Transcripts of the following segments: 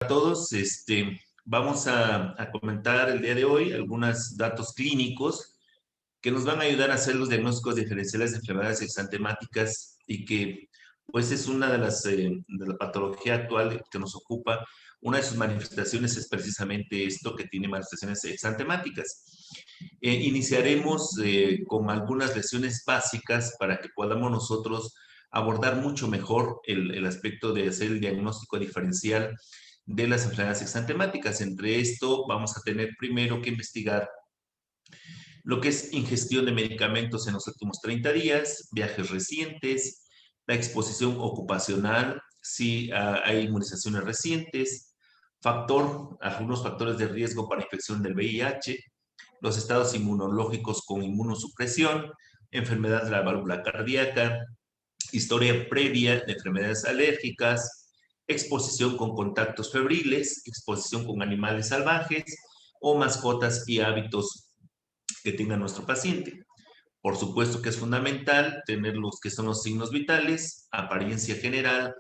A todos, vamos a comentar el día de hoy algunos datos clínicos que nos van a ayudar a hacer los diagnósticos diferenciales de enfermedades exantemáticas y que pues es una de la patología actual que nos ocupa. Una de sus manifestaciones es precisamente esto, que tiene manifestaciones exantemáticas. Iniciaremos con algunas lesiones básicas para que podamos nosotros abordar mucho mejor el aspecto de hacer el diagnóstico diferencial de las enfermedades exantemáticas. Entre esto vamos a tener primero que investigar lo que es ingestión de medicamentos en los últimos 30 días, viajes recientes, la exposición ocupacional, si hay inmunizaciones recientes, algunos factores de riesgo para infección del VIH, los estados inmunológicos con inmunosupresión, enfermedad de la válvula cardíaca, historia previa de enfermedades alérgicas, exposición con contactos febriles, exposición con animales salvajes o mascotas y hábitos que tenga nuestro paciente. Por supuesto que es fundamental tener los que son los signos vitales, apariencia general,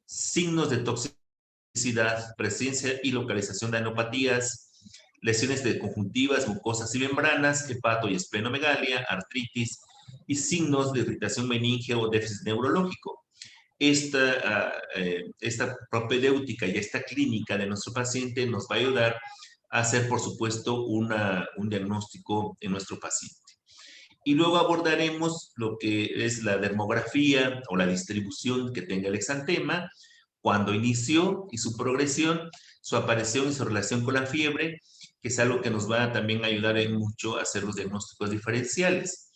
signos de toxicidad, presencia y localización de anopatías, lesiones de conjuntivas, mucosas y membranas, hepato y esplenomegalia, artritis y signos de irritación meningea o déficit neurológico. Esta propedéutica y esta clínica de nuestro paciente nos va a ayudar a hacer, por supuesto, un diagnóstico en nuestro paciente. Y luego abordaremos lo que es la dermografía o la distribución que tenga el exantema, cuando inició y su progresión, su aparición y su relación con la fiebre, que es algo que nos va a también ayudar en mucho a hacer los diagnósticos diferenciales,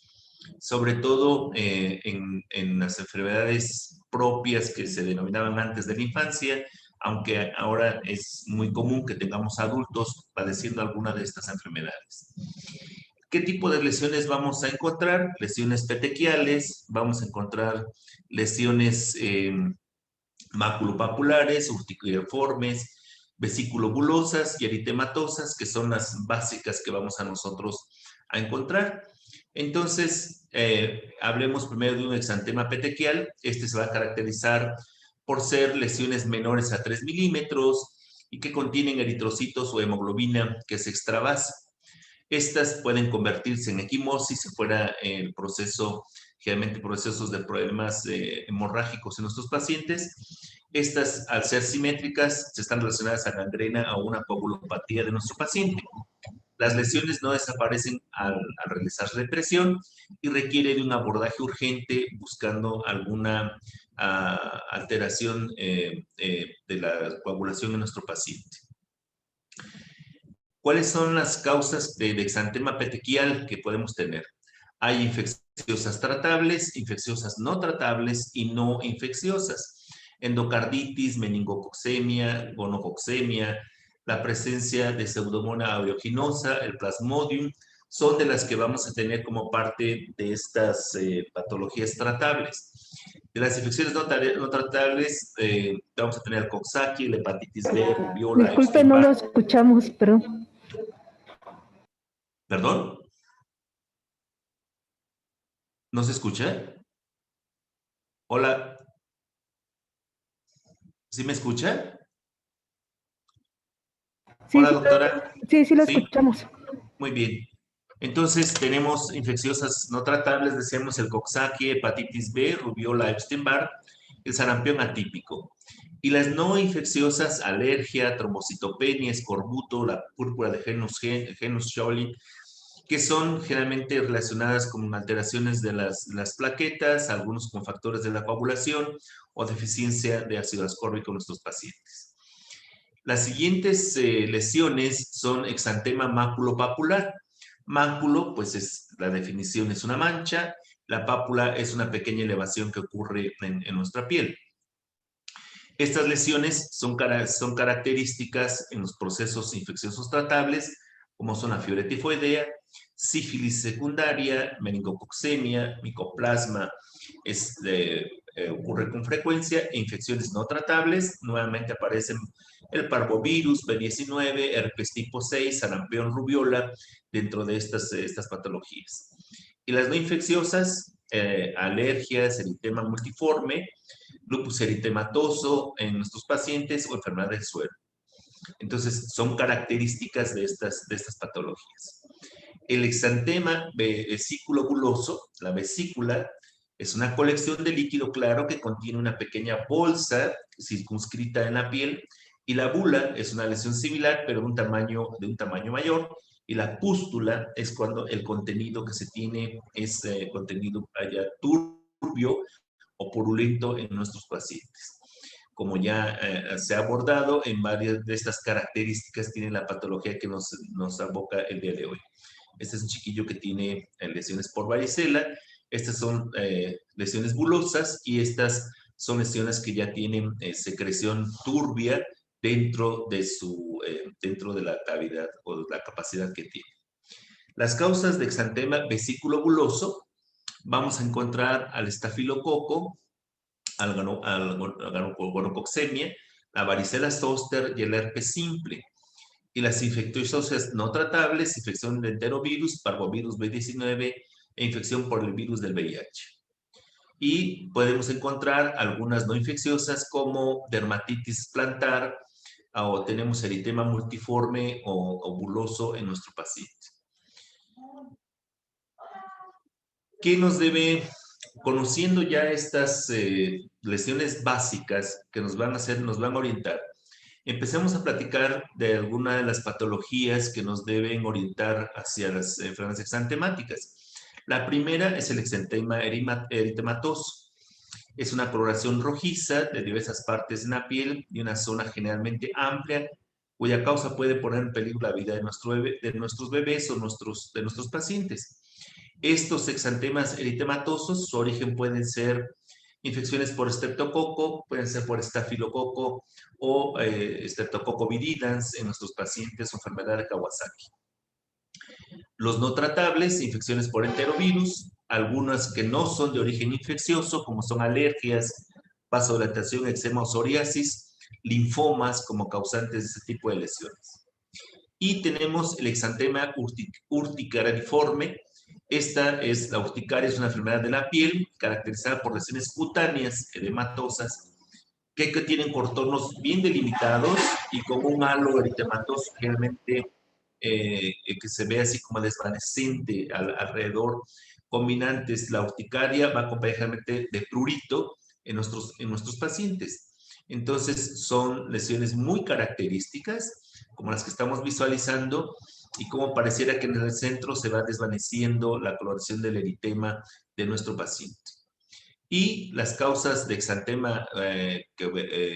sobre todo en las enfermedades propias que se denominaban antes de la infancia, aunque ahora es muy común que tengamos adultos padeciendo alguna de estas enfermedades. ¿Qué tipo de lesiones vamos a encontrar? Lesiones petequiales, vamos a encontrar lesiones maculopapulares, urticariformes, vesículo-bulosas y eritematosas, que son las básicas que vamos a nosotros a encontrar. Entonces, hablemos primero de un exantema petequial. Este se va a caracterizar por ser lesiones menores a 3 milímetros y que contienen eritrocitos o hemoglobina que se extravasa. Estas pueden convertirse en equimosis si fuera el proceso, generalmente procesos de problemas hemorrágicos en nuestros pacientes. Estas, al ser simétricas, están relacionadas a gangrena o una coagulopatía de nuestro paciente. Las lesiones no desaparecen al realizar represión y requiere de un abordaje urgente buscando alguna alteración de la coagulación en nuestro paciente. ¿Cuáles son las causas de exantema petequial que podemos tener? Hay infecciosas tratables, infecciosas no tratables y no infecciosas. Endocarditis, meningococcemia, gonococcemia, la presencia de Pseudomonas aeruginosa, el Plasmodium, son de las que vamos a tener como parte de estas patologías tratables. De las infecciones no tratables, vamos a tener el Coxsackie, la hepatitis B, rubiola, Disculpe, no lo Epstein-Barr. escuchamos, perdón. ¿Perdón? ¿No se escucha? Hola, ¿sí me escucha? Sí, Hola, sí, doctora. sí lo Sí, escuchamos. muy bien. Entonces, tenemos infecciosas no tratables, decíamos el Coxsackie, hepatitis B, rubiola, Epstein-Barr, el sarampión atípico. Y las no infecciosas, alergia, trombocitopenia, escorbuto, la púrpura de genus Joly, que son generalmente relacionadas con alteraciones de las plaquetas, algunos con factores de la coagulación o deficiencia de ácido ascórbico en nuestros pacientes. Las siguientes lesiones son exantema maculopapular. Máculo, pues la definición es una mancha, la pápula es una pequeña elevación que ocurre en nuestra piel. Estas lesiones son características en los procesos infecciosos tratables, como son la fiebre tifoidea, sífilis secundaria, meningococcemia, micoplasma, ocurre con frecuencia, e infecciones no tratables, nuevamente aparecen el parvovirus, B19, herpes tipo 6, sarampión, rubiola, dentro de estas patologías. Y las no infecciosas, alergias, eritema multiforme, lupus eritematoso en nuestros pacientes o enfermedad del suero. Entonces, son características de estas patologías. El exantema vesículo buloso, la vesícula, es una colección de líquido claro que contiene una pequeña bolsa circunscrita en la piel, y la bula es una lesión similar, pero de un tamaño mayor, y la pústula es cuando el contenido que se tiene es contenido allá turbio o purulento en nuestros pacientes. Como ya se ha abordado, en varias de estas características tiene la patología que nos aboca el día de hoy. Este es un chiquillo que tiene lesiones por varicela. Estas son lesiones bulosas, y estas son lesiones que ya tienen secreción turbia dentro de la cavidad o de la capacidad que tiene. Las causas de exantema vesículo buloso, vamos a encontrar al estafilococo, al gonococcemia, la varicela zoster y el herpes simple. Y las infecciosas no tratables, infección de enterovirus, parvovirus B19 e infección por el virus del VIH. Y podemos encontrar algunas no infecciosas como dermatitis plantar, o tenemos eritema multiforme o buloso en nuestro paciente. ¿Qué nos debe, conociendo ya estas lesiones básicas que nos van a orientar? Empecemos a platicar de alguna de las patologías que nos deben orientar hacia las enfermedades exantemáticas. La primera es el exantema eritematoso. Es una coloración rojiza de diversas partes de la piel y una zona generalmente amplia, cuya causa puede poner en peligro la vida de nuestros bebés o de nuestros pacientes. Estos exantemas eritematosos, su origen pueden ser infecciones por estreptococo, pueden ser por estafilococo o estreptococo viridans en nuestros pacientes o enfermedad de Kawasaki. Los no tratables, infecciones por enterovirus, algunas que no son de origen infeccioso, como son alergias, vasodilatación, eczema o psoriasis, linfomas como causantes de este tipo de lesiones. Y tenemos el exantema urticariforme. Esta es la urticaria, es una enfermedad de la piel caracterizada por lesiones cutáneas edematosas que tienen contornos bien delimitados y con un halo eritematoso generalmente que se ve así como desvanecente alrededor. Combinantes, la urticaria va acompañadamente de prurito en nuestros pacientes. Entonces, son lesiones muy características, como las que estamos visualizando, y como pareciera que en el centro se va desvaneciendo la coloración del eritema de nuestro paciente. Y las causas de exantema de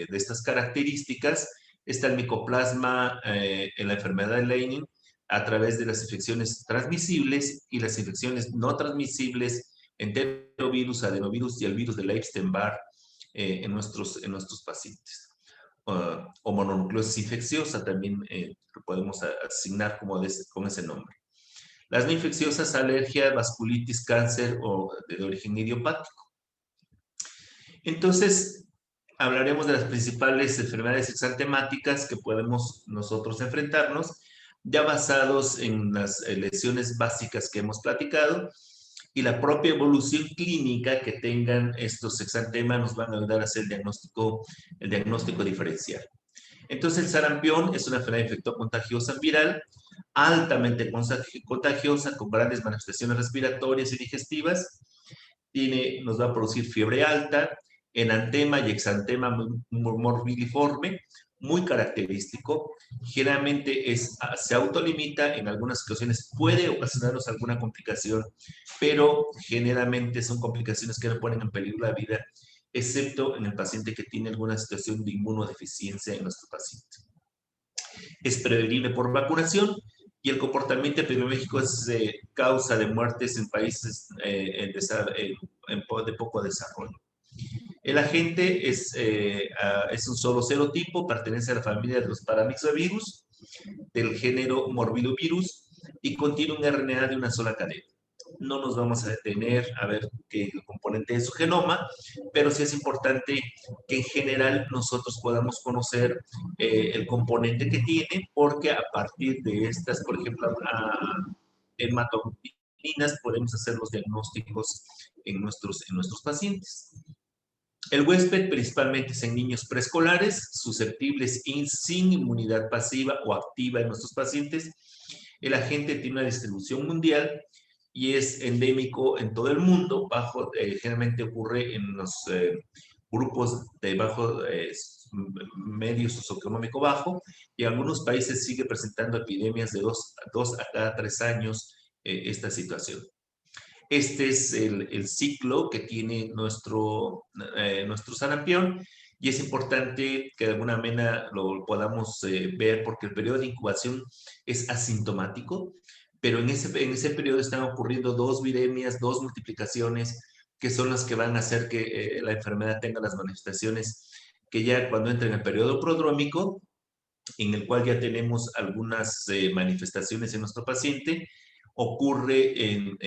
estas características está el micoplasma en la enfermedad de Leynin a través de las infecciones transmisibles y las infecciones no transmisibles, enterovirus, adenovirus y el virus de Epstein-Barr en nuestros pacientes. O mononucleosis infecciosa también lo podemos asignar con ese nombre. Las no infecciosas, alergia, vasculitis, cáncer o de origen idiopático. Entonces, hablaremos de las principales enfermedades exantemáticas que podemos nosotros enfrentarnos, ya basados en las lesiones básicas que hemos platicado, y la propia evolución clínica que tengan estos exantemas nos van a ayudar a hacer el diagnóstico diferencial. Entonces, el sarampión es una enfermedad infectocontagiosa viral, altamente contagiosa, con grandes manifestaciones respiratorias y digestivas. Nos va a producir fiebre alta, enantema y exantema morbidiforme, muy característico. Generalmente se autolimita, en algunas ocasiones puede ocasionarnos alguna complicación, pero generalmente son complicaciones que no ponen en peligro la vida, excepto en el paciente que tiene alguna situación de inmunodeficiencia en nuestro paciente. Es prevenible por vacunación, y el comportamiento epidemiológico es causa de muertes en países de poco desarrollo. El agente es un solo serotipo, pertenece a la familia de los paramyxovirus del género morbillovirus y contiene un RNA de una sola cadena. No nos vamos a detener a ver qué componente de su genoma, pero sí es importante que en general nosotros podamos conocer el componente que tiene, porque a partir de estas, por ejemplo, hematoglubinas, podemos hacer los diagnósticos en nuestros pacientes. El huésped principalmente es en niños preescolares, susceptibles y sin inmunidad pasiva o activa en nuestros pacientes. El agente tiene una distribución mundial y es endémico en todo el mundo. Generalmente ocurre en los grupos de bajo, medio socioeconómico bajo, y algunos países sigue presentando epidemias de dos a cada 3 años esta situación. Este es el ciclo que tiene nuestro sarampión, y es importante que de alguna manera lo podamos ver, porque el periodo de incubación es asintomático, pero en ese periodo están ocurriendo dos viremias, dos multiplicaciones, que son las que van a hacer que la enfermedad tenga las manifestaciones que ya cuando entra en el periodo prodrómico, en el cual ya tenemos algunas manifestaciones en nuestro paciente, ocurre en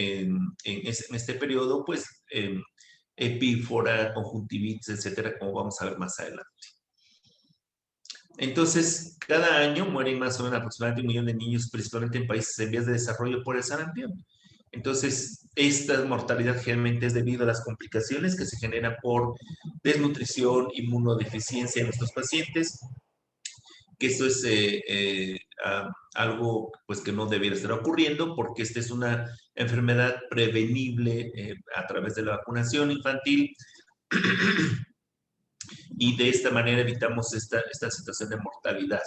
este periodo, pues, epífora, conjuntivitis, etcétera, como vamos a ver más adelante. Entonces, cada año mueren más o menos aproximadamente 1 millón de niños, principalmente en países en vías de desarrollo, por el sarampión. Entonces, esta mortalidad generalmente es debido a las complicaciones que se generan por desnutrición, inmunodeficiencia en nuestros pacientes, que esto es algo pues que no debiera estar ocurriendo, porque esta es una enfermedad prevenible a través de la vacunación infantil, y de esta manera evitamos esta situación de mortalidad.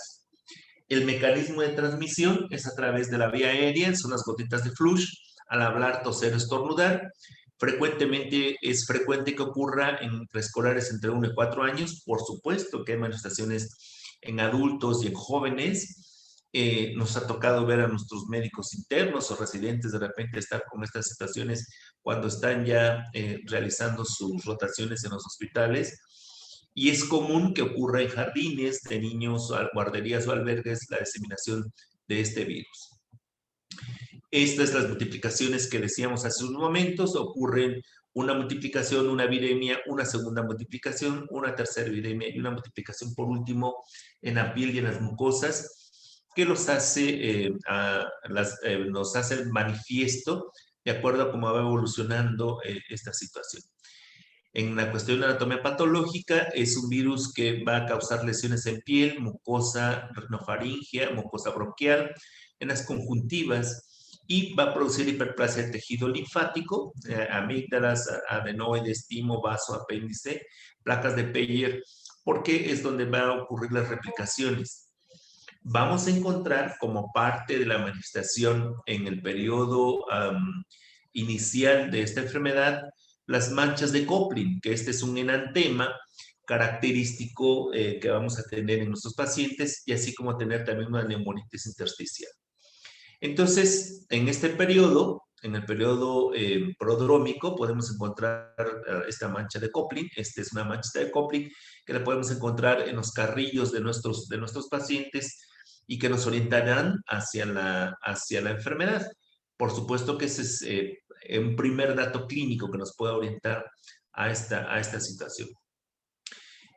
El mecanismo de transmisión es a través de la vía aérea, son las gotitas de flush, al hablar, toser, estornudar. Frecuentemente es frecuente que ocurra en preescolares entre 1 y 4 años. Por supuesto que hay manifestaciones en adultos y en jóvenes. Nos ha tocado ver a nuestros médicos internos o residentes de repente estar con estas situaciones cuando están ya realizando sus rotaciones en los hospitales. Y es común que ocurra en jardines de niños, guarderías o albergues la diseminación de este virus. Estas las multiplicaciones que decíamos hace unos momentos. Ocurren una multiplicación, una viremia, una segunda multiplicación, una tercera viremia y una multiplicación por último en la piel y en las mucosas, que nos hace el manifiesto de acuerdo a cómo va evolucionando esta situación. En la cuestión de anatomía patológica, es un virus que va a causar lesiones en piel, mucosa rinofaringea, mucosa bronquial, en las conjuntivas, y va a producir hiperplasia del tejido linfático, amígdalas, adenoides, timo, vaso, apéndice, placas de Peyer, porque es donde van a ocurrir las replicaciones. Vamos a encontrar como parte de la manifestación en el periodo inicial de esta enfermedad las manchas de Kopling, que este es un enantema característico que vamos a tener en nuestros pacientes, y así como tener también una neumonitis intersticial. Entonces, en este periodo, en el periodo prodrómico, podemos encontrar esta mancha de Kopling. Esta es una mancha de Kopling que la podemos encontrar en los carrillos de nuestros pacientes, y que nos orientarán hacia la enfermedad. Por supuesto que ese es un primer dato clínico que nos puede orientar a esta situación.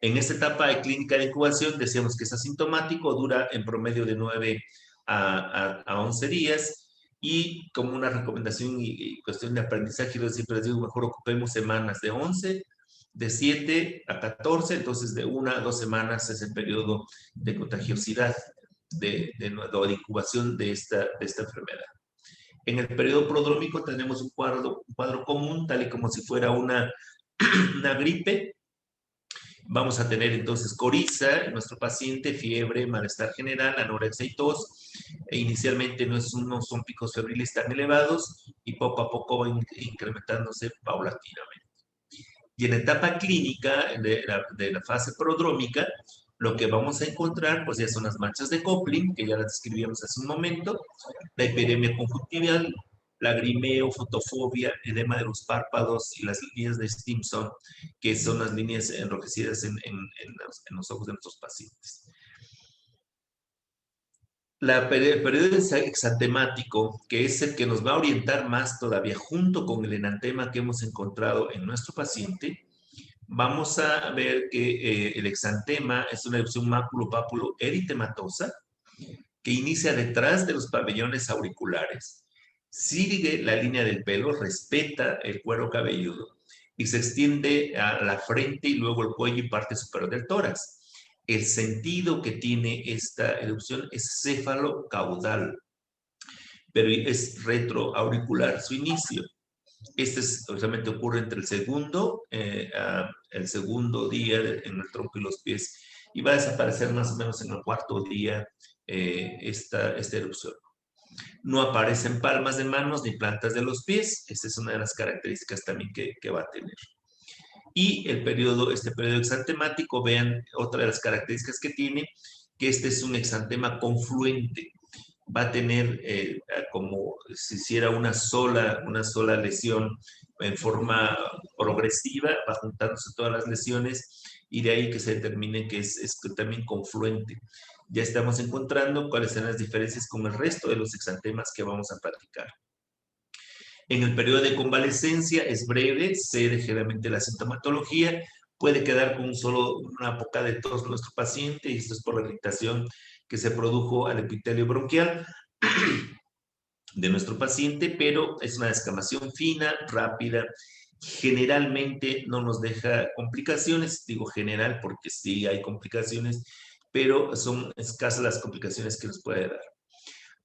En esta etapa de clínica de incubación decíamos que es asintomático, dura en promedio de 9 a 11 días, y como una recomendación y cuestión de aprendizaje, yo siempre les digo, mejor ocupemos semanas de 11, de 7 a 14, entonces de 1 a 2 semanas es el periodo de contagiosidad de incubación de esta enfermedad. En el periodo prodrómico tenemos un cuadro común, tal y como si fuera una gripe. Vamos a tener entonces coriza en nuestro paciente, fiebre, malestar general, anorexia y tos. Inicialmente no son picos febriles tan elevados, y poco a poco va incrementándose paulatinamente. Y en la etapa clínica de la fase prodrómica, lo que vamos a encontrar pues ya son las manchas de Kopling, que ya las describíamos hace un momento, la hiperemia conjuntival, lagrimeo, fotofobia, edema de los párpados y las líneas de Stimson, que son las líneas enrojecidas en los ojos de nuestros pacientes. El periodo exantemático, que es el que nos va a orientar más todavía, junto con el enantema que hemos encontrado en nuestro paciente, vamos a ver que el exantema es una erupción máculo-pápulo eritematosa que inicia detrás de los pabellones auriculares, sigue la línea del pelo, respeta el cuero cabelludo, y se extiende a la frente y luego el cuello y parte superior del tórax. El sentido que tiene esta erupción es céfalo-caudal, pero es retroauricular su inicio. Este solamente ocurre entre el segundo día en el tronco y los pies y va a desaparecer más o menos en el cuarto día esta erupción. No aparecen palmas de manos ni plantas de los pies. Esa es una de las características también que va a tener. Y este periodo exantemático, vean otra de las características que tiene, que este es un exantema confluente. Va a tener como si hiciera una sola lesión en forma progresiva, va juntándose todas las lesiones y de ahí que se determine que es también confluente. Ya estamos encontrando cuáles son las diferencias con el resto de los exantemas que vamos a platicar. En el periodo de convalescencia es breve, cede generalmente la sintomatología, puede quedar con una poca de tos nuestro paciente, y esto es por la irritación que se produjo al epitelio bronquial de nuestro paciente, pero es una descamación fina, rápida, generalmente no nos deja complicaciones, digo general porque sí hay complicaciones, pero son escasas las complicaciones que nos puede dar.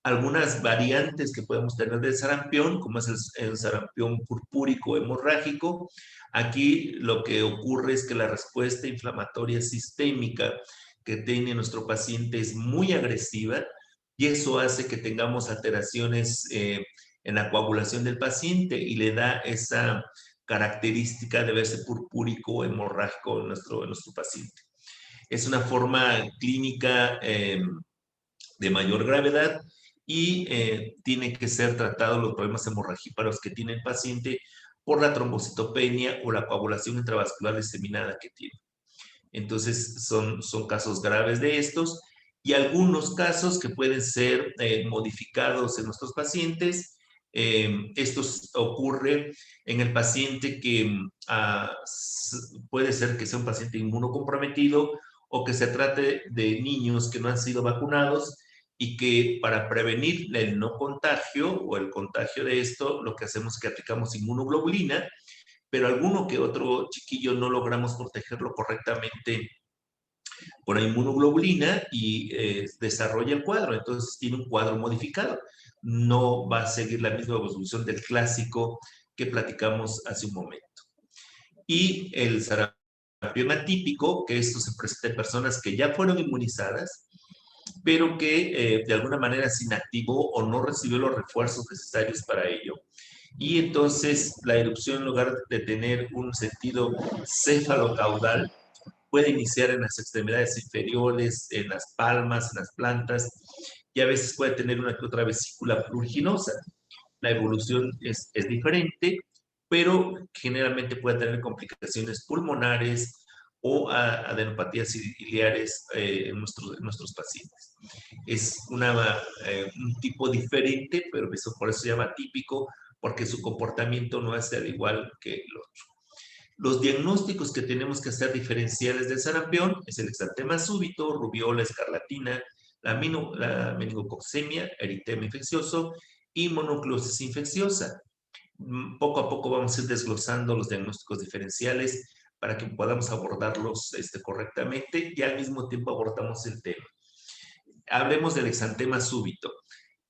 Algunas variantes que podemos tener del sarampión, como es el sarampión purpúrico hemorrágico. Aquí lo que ocurre es que la respuesta inflamatoria sistémica que tiene nuestro paciente es muy agresiva y eso hace que tengamos alteraciones en la coagulación del paciente y le da esa característica de verse purpúrico hemorrágico en nuestro paciente. Es una forma clínica de mayor gravedad y tiene que ser tratado los problemas hemorragíparos que tiene el paciente por la trombocitopenia o la coagulación intravascular diseminada que tiene. Entonces, son casos graves de estos y algunos casos que pueden ser modificados en nuestros pacientes. Esto ocurre en el paciente que puede ser que sea un paciente inmunocomprometido o que se trate de niños que no han sido vacunados y que para prevenir el no contagio o el contagio de esto, lo que hacemos es que aplicamos inmunoglobulina, pero alguno que otro chiquillo no logramos protegerlo correctamente por la inmunoglobulina y desarrolla el cuadro. Entonces tiene un cuadro modificado. No va a seguir la misma evolución del clásico que platicamos hace un momento. Y el sarampión atípico, que esto se presenta en personas que ya fueron inmunizadas, pero que de alguna manera se inactivó o no recibió los refuerzos necesarios para ello. Y entonces la erupción, en lugar de tener un sentido céfalo-caudal, puede iniciar en las extremidades inferiores, en las palmas, en las plantas, y a veces puede tener una que otra vesícula pruriginosa. La evolución es diferente, pero generalmente puede tener complicaciones pulmonares o adenopatías ciliares en nuestros pacientes. Es un tipo diferente, pero por eso se llama típico, porque su comportamiento no es al igual que el otro. Los diagnósticos que tenemos que hacer diferenciales del sarampión es el exantema súbito, rubiola, escarlatina, la meningococcemia, eritema infeccioso y mononucleosis infecciosa. Poco a poco vamos a ir desglosando los diagnósticos diferenciales para que podamos abordarlos correctamente y al mismo tiempo abordamos el tema. Hablemos del exantema súbito.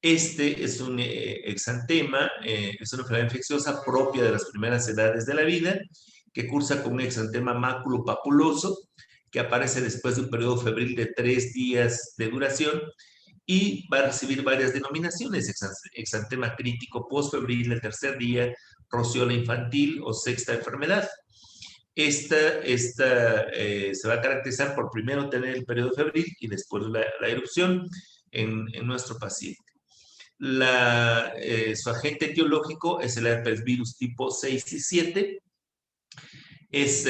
Este es un exantema, es una enfermedad infecciosa propia de las primeras edades de la vida, que cursa con un exantema maculopapuloso, que aparece después de un periodo febril de 3 días de duración y va a recibir varias denominaciones: exantema crítico postfebril del tercer día, rociola infantil o sexta enfermedad. Esta se va a caracterizar por primero tener el periodo febril y después la erupción en nuestro paciente. Su agente etiológico es el herpes virus tipo 6 y 7. Es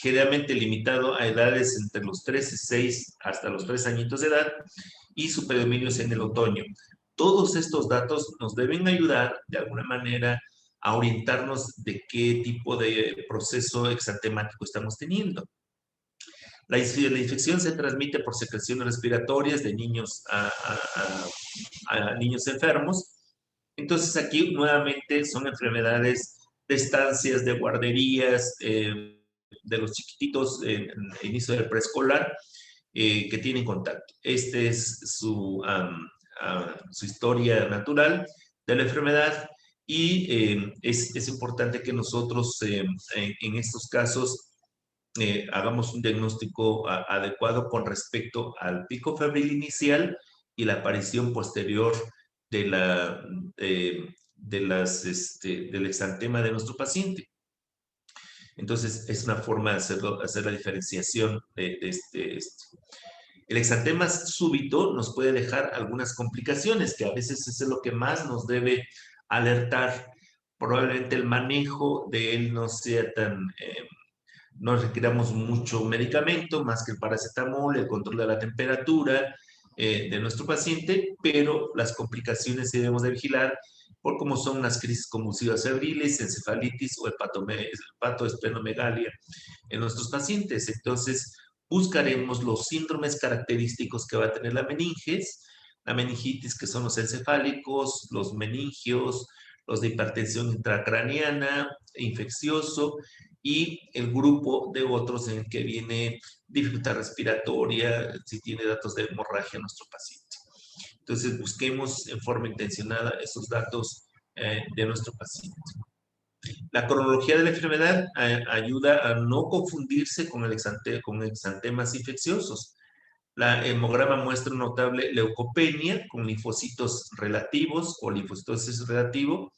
generalmente limitado a edades entre los 3 y 6 hasta los 3 añitos de edad y su predominio es en el otoño. Todos estos datos nos deben ayudar de alguna manera a orientarnos de qué tipo de proceso exantemático estamos teniendo. La infección se transmite por secreciones respiratorias de niños a niños enfermos. Entonces aquí nuevamente son enfermedades de estancias, de guarderías, de los chiquititos en el inicio del preescolar, que tienen contacto. Esta es su historia natural de la enfermedad y es importante que nosotros en estos casos hagamos un diagnóstico adecuado con respecto al pico febril inicial y la aparición posterior de del exantema de nuestro paciente. Entonces, es una forma de hacer la diferenciación de este. El exantema súbito nos puede dejar algunas complicaciones, que a veces es lo que más nos debe alertar. Probablemente el manejo de él no sea no requiramos mucho medicamento, más que el paracetamol, el control de la temperatura de nuestro paciente, pero las complicaciones debemos de vigilar por cómo son las crisis convulsivas febriles, encefalitis o hepatoesplenomegalia en nuestros pacientes. Entonces, buscaremos los síndromes característicos que va a tener la meningitis, que son los encefálicos, los meningios, los de hipertensión intracraniana, infeccioso, y el grupo de otros en el que viene dificultad respiratoria, si tiene datos de hemorragia nuestro paciente. Entonces, busquemos en forma intencionada esos datos de nuestro paciente. La cronología de la enfermedad ayuda a no confundirse con exantemas infecciosos. La hemograma muestra una notable leucopenia con linfocitos relativos o linfocitosis relativo,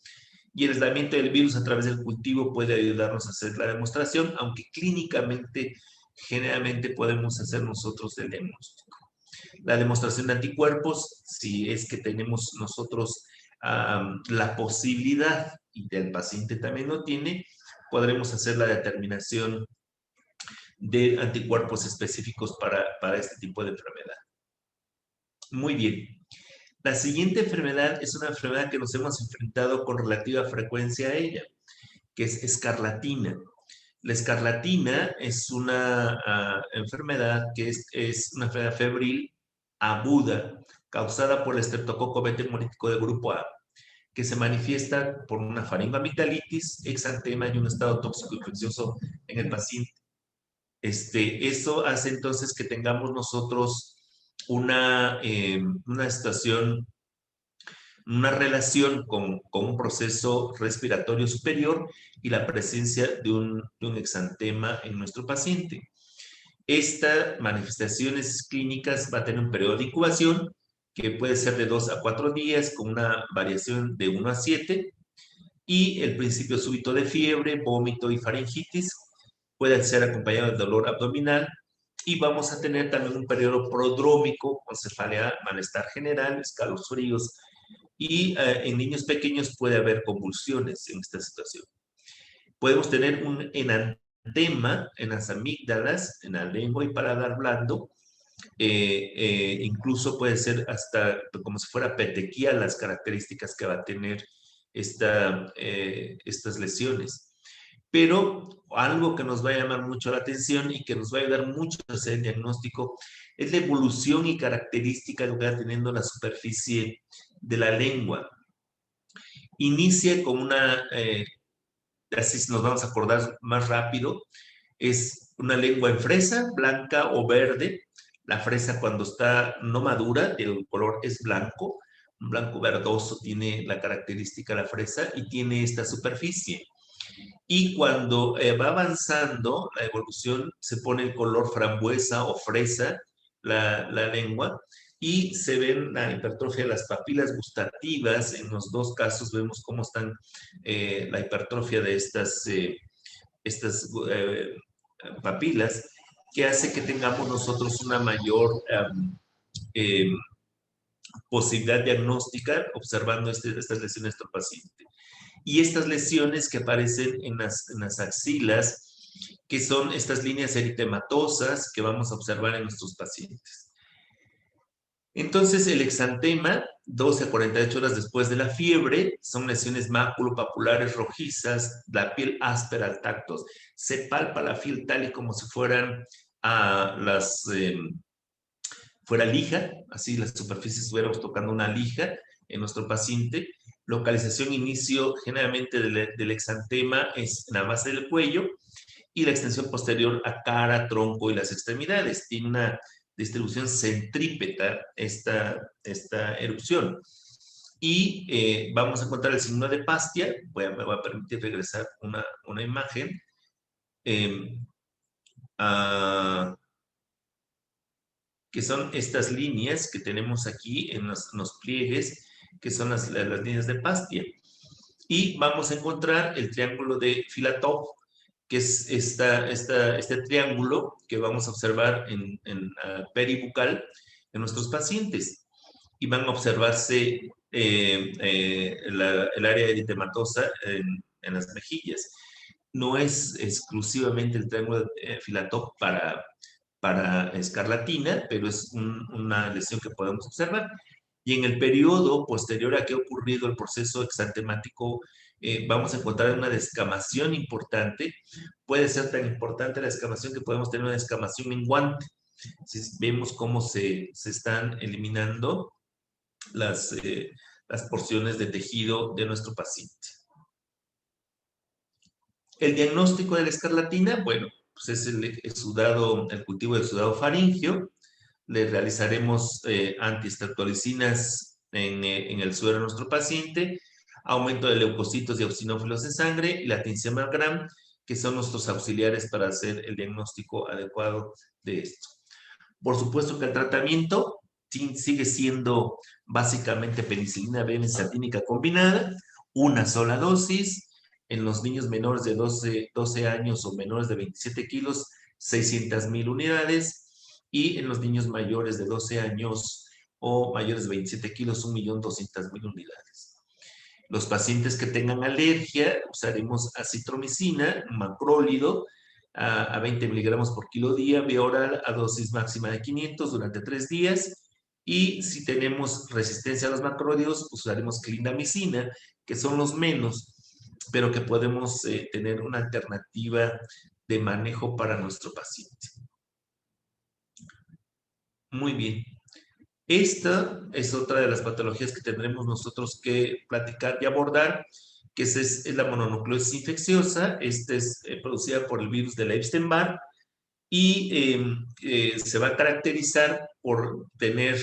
y el aislamiento del virus a través del cultivo puede ayudarnos a hacer la demostración, aunque clínicamente generalmente podemos hacer nosotros el diagnóstico. La demostración de anticuerpos, si es que tenemos nosotros la posibilidad y el paciente también lo tiene, podremos hacer la determinación de anticuerpos específicos para este tipo de enfermedad. Muy bien. La siguiente enfermedad es una enfermedad que nos hemos enfrentado con relativa frecuencia a ella, que es escarlatina. La escarlatina es una enfermedad que es una enfermedad febril aguda causada por el estreptococo beta hemolítico de grupo A, que se manifiesta por una faringoamigdalitis, exantema y un estado tóxico infeccioso en el paciente. Eso hace entonces que tengamos nosotros una situación, una relación con un proceso respiratorio superior y la presencia de un exantema en nuestro paciente. Estas manifestaciones clínicas va a tener un periodo de incubación que puede ser de 2 a 4 días con una variación de 1 a 7, y el principio súbito de fiebre, vómito y faringitis puede ser acompañado de dolor abdominal, y vamos a tener también un periodo prodrómico con cefalea, malestar general, escalofríos, y en niños pequeños puede haber convulsiones en esta situación. Podemos tener un enantema en las amígdalas, en la lengua y paladar blando. Incluso puede ser hasta como si fuera petequía las características que va a tener estas lesiones. Pero algo que nos va a llamar mucho la atención y que nos va a ayudar mucho a hacer el diagnóstico es la evolución y característica que va teniendo la superficie de la lengua. Inicia con así nos vamos a acordar más rápido, es una lengua en fresa, blanca o verde. La fresa cuando está no madura, el color es blanco, un blanco verdoso tiene la característica la fresa y tiene esta superficie. Y cuando va avanzando la evolución, se pone el color frambuesa o fresa la lengua, y se ven la hipertrofia de las papilas gustativas. En los dos casos vemos cómo están la hipertrofia de estas papilas, que hace que tengamos nosotros una mayor eh, posibilidad diagnóstica observando estas lesiones de nuestro paciente. Y estas lesiones que aparecen en las axilas, que son estas líneas eritematosas que vamos a observar en nuestros pacientes. Entonces, el exantema, 12 a 48 horas después de la fiebre, son lesiones maculopapulares rojizas, la piel áspera al tacto, se palpa la piel tal y como si fueran fuera lija, así las superficies estuviéramos tocando una lija en nuestro paciente, Localización inicio generalmente del exantema es en la base del cuello y la extensión posterior a cara, tronco y las extremidades. Tiene una distribución centrípeta esta erupción. Y vamos a encontrar el signo de Pastia. Me voy a permitir regresar una imagen. Que son estas líneas que tenemos aquí en los pliegues, que son las líneas de Pastia. Y vamos a encontrar el triángulo de Filatov, que es este triángulo que vamos a observar en peribucal en nuestros pacientes. Y van a observarse el área eritematosa en las mejillas. No es exclusivamente el triángulo de Filatov para escarlatina, pero es una lesión que podemos observar. Y en el periodo posterior a que ha ocurrido el proceso exantemático, vamos a encontrar una descamación importante. Puede ser tan importante la descamación que podemos tener una descamación menguante. Si vemos cómo se están eliminando las porciones de tejido de nuestro paciente. El diagnóstico de la escarlatina, bueno, pues es el cultivo del sudado faríngeo. Le realizaremos antistreptolicinas en el suero de nuestro paciente, aumento de leucocitos y eosinófilos de sangre y la tinción Gram, que son nuestros auxiliares para hacer el diagnóstico adecuado de esto. Por supuesto que el tratamiento sigue siendo básicamente penicilina B-benzatínica combinada, una sola dosis. En los niños menores de 12 años o menores de 27 kilos, 600,000 unidades. Y en los niños mayores de 12 años o mayores de 27 kilos, 1.200.000 unidades. Los pacientes que tengan alergia, usaremos acitromicina, macrólido, a 20 miligramos por kilo día, vía oral a dosis máxima de 500 durante 3 días. Y si tenemos resistencia a los macrólidos, usaremos clindamicina, que son los menos, pero que podemos tener una alternativa de manejo para nuestro paciente. Muy bien. Esta es otra de las patologías que tendremos nosotros que platicar y abordar, que es la mononucleosis infecciosa. Esta es producida por el virus de la Epstein-Barr y se va a caracterizar por tener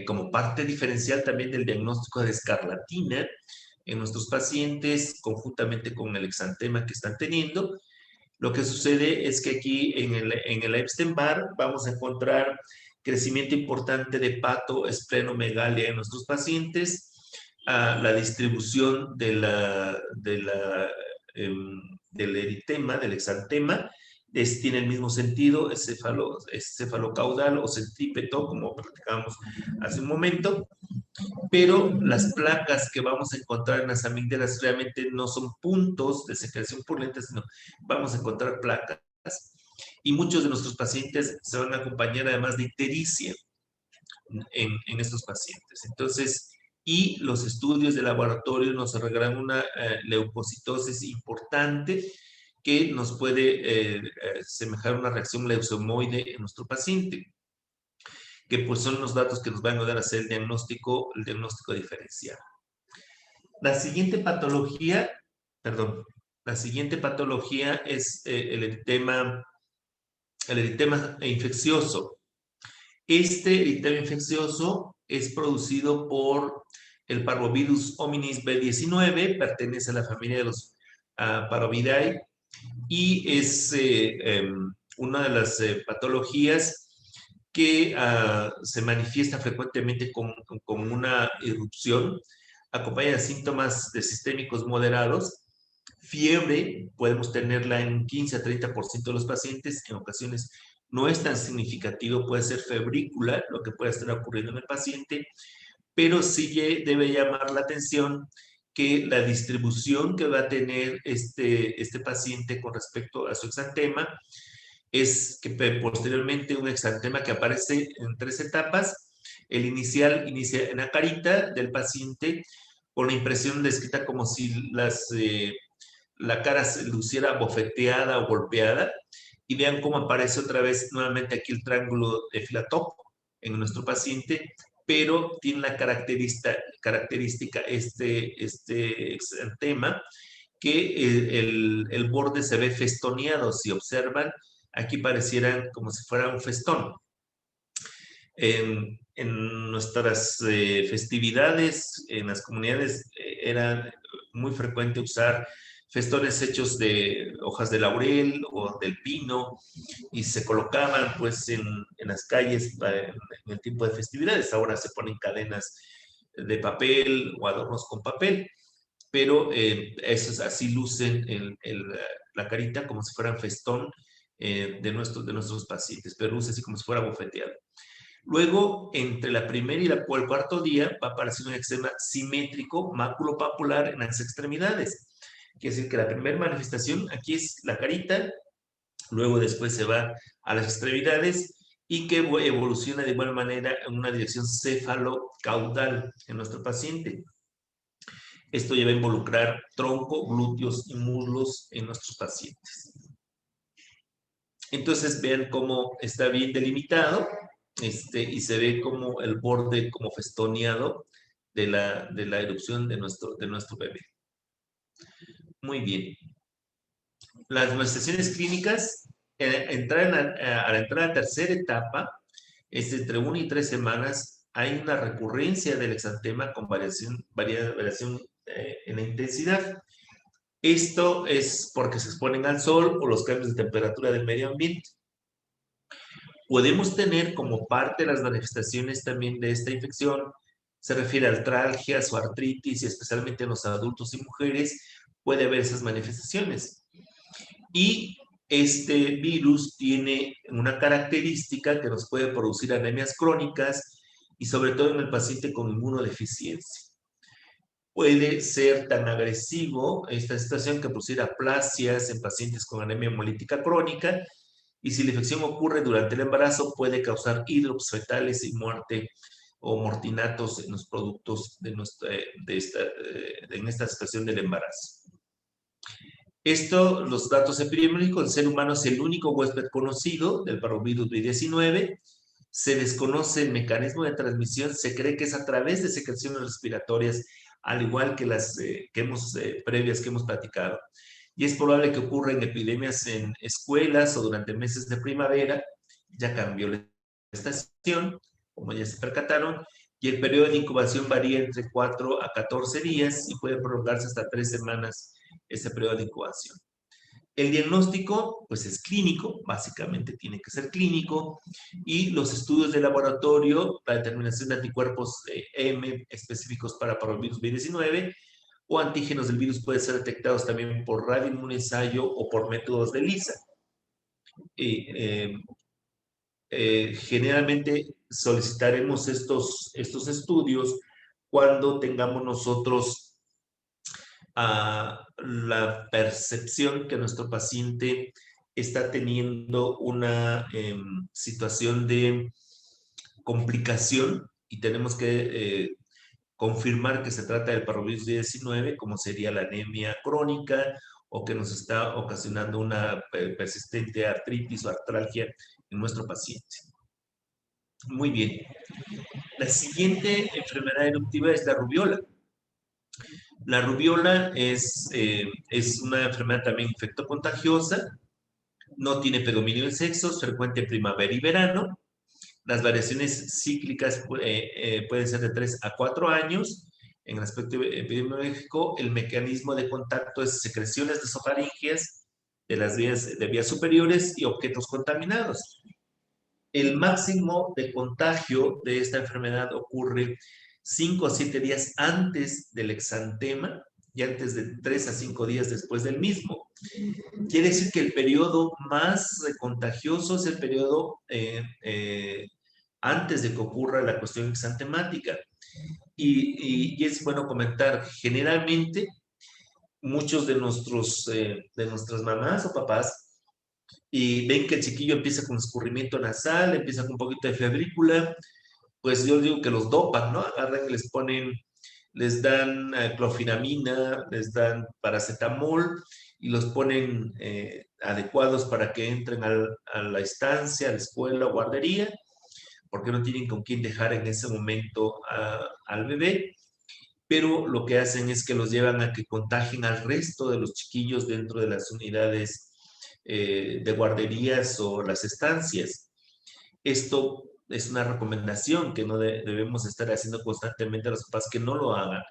como parte diferencial también del diagnóstico de escarlatina en nuestros pacientes, conjuntamente con el exantema que están teniendo. Lo que sucede es que aquí en el Epstein-Barr vamos a encontrar crecimiento importante de pato-esplenomegalia en nuestros pacientes, la distribución del eritema, del exantema, tiene el mismo sentido, cefalocaudal o centrípeto, como platicábamos hace un momento, pero las placas que vamos a encontrar en las amígdalas realmente no son puntos de secreción purulenta, sino vamos a encontrar placas. Y muchos de nuestros pacientes se van a acompañar además de ictericia en estos pacientes. Entonces, y los estudios de laboratorio nos revelan una leucocitosis importante que nos puede semejar una reacción leucemoide en nuestro paciente, que pues son los datos que nos van a ayudar a hacer el diagnóstico diferencial. La siguiente patología es el eritema infeccioso. Este eritema infeccioso es producido por el parvovirus hominis B19, pertenece a la familia de los Parvovidae y es una de las patologías que se manifiesta frecuentemente con una erupción, acompañada de síntomas sistémicos moderados. Fiebre, podemos tenerla en 15 a 30% de los pacientes, en ocasiones no es tan significativo, puede ser febrícula, lo que puede estar ocurriendo en el paciente, pero sí debe llamar la atención que la distribución que va a tener este paciente con respecto a su exantema es que posteriormente un exantema que aparece en 3 etapas. El inicial inicia en la carita del paciente con la impresión descrita como si la cara se luciera bofeteada o golpeada. Y vean cómo aparece otra vez nuevamente aquí el triángulo de Filatov en nuestro paciente pero tiene la característica este exantema que el borde se ve festoneado. Si observan, aquí parecieran como si fuera un festón. En nuestras festividades, en las comunidades, era muy frecuente usar festones hechos de hojas de laurel o del pino y se colocaban pues en las calles en el tiempo de festividades. Ahora se ponen cadenas de papel o adornos con papel, pero esos así lucen la carita como si fueran festón de nuestros pacientes, pero luce así como si fuera bofeteado. Luego, entre la primera y el cuarto día, va a aparecer un eczema simétrico maculopapular en las extremidades. Quiere decir que la primera manifestación aquí es la carita, luego después se va a las extremidades y que evoluciona de igual manera en una dirección cefalocaudal en nuestro paciente. Esto ya va a involucrar tronco, glúteos y muslos en nuestros pacientes. Entonces vean cómo está bien delimitado y se ve como el borde como festoneado de la erupción de nuestro bebé. Muy bien. Las manifestaciones clínicas, a la entrada a la tercera etapa, es entre 1 y 3 semanas, hay una recurrencia del exantema con variación en la intensidad. Esto es porque se exponen al sol o los cambios de temperatura del medio ambiente. Podemos tener como parte de las manifestaciones también de esta infección, se refiere a artralgias o artritis, y especialmente en los adultos y mujeres puede haber esas manifestaciones. Y este virus tiene una característica que nos puede producir anemias crónicas y sobre todo en el paciente con inmunodeficiencia. Puede ser tan agresivo esta situación que producir aplasias en pacientes con anemia hemolítica crónica, y si la infección ocurre durante el embarazo puede causar hidrops fetales y muerte o mortinatos en los productos en esta situación del embarazo. Los datos epidemiológicos: el ser humano es el único huésped conocido del parvovirus B19. Se desconoce el mecanismo de transmisión, se cree que es a través de secreciones respiratorias, al igual que las previas que hemos platicado. Y es probable que ocurra en epidemias en escuelas o durante meses de primavera. Ya cambió la estación, como ya se percataron, y el periodo de incubación varía entre 4 a 14 días y puede prolongarse hasta 3 semanas ese periodo de incubación. El diagnóstico, pues es clínico, básicamente tiene que ser clínico, y los estudios de laboratorio, la determinación de anticuerpos M específicos para el virus B19 o antígenos del virus pueden ser detectados también por radioinmunensayo o por métodos de ELISA. Generalmente solicitaremos estos estudios cuando tengamos nosotros la percepción que nuestro paciente está teniendo una situación de complicación y tenemos que confirmar que se trata del parvovirus 19, como sería la anemia crónica o que nos está ocasionando una persistente artritis o artralgia en nuestro paciente. Muy bien. La siguiente enfermedad eruptiva es la rubiola. La rubiola es una enfermedad también infectocontagiosa, no tiene predominio en sexos, frecuente en primavera y verano. Las variaciones cíclicas pueden ser de 3 a 4 años. En el aspecto epidemiológico, el mecanismo de contacto es secreciones nasofaríngeas de las vías superiores y objetos contaminados. El máximo de contagio de esta enfermedad ocurre 5 a 7 días antes del exantema y antes de 3 a 5 días después del mismo. Quiere decir que el periodo más contagioso es el periodo antes de que ocurra la cuestión exantemática. Y es bueno comentar, generalmente muchos de nuestras mamás o papás y ven que el chiquillo empieza con escurrimiento nasal, empieza con un poquito de febrícula, pues yo digo que los dopan, ¿no? Agarran, les dan clofenamina, les dan paracetamol y los ponen adecuados para que entren a la estancia, a la escuela o guardería, porque no tienen con quién dejar en ese momento al bebé, pero lo que hacen es que los llevan a que contagien al resto de los chiquillos dentro de las unidades de guarderías o las estancias. Esto es una recomendación que no debemos estar haciendo constantemente a los papás, que no lo hagan,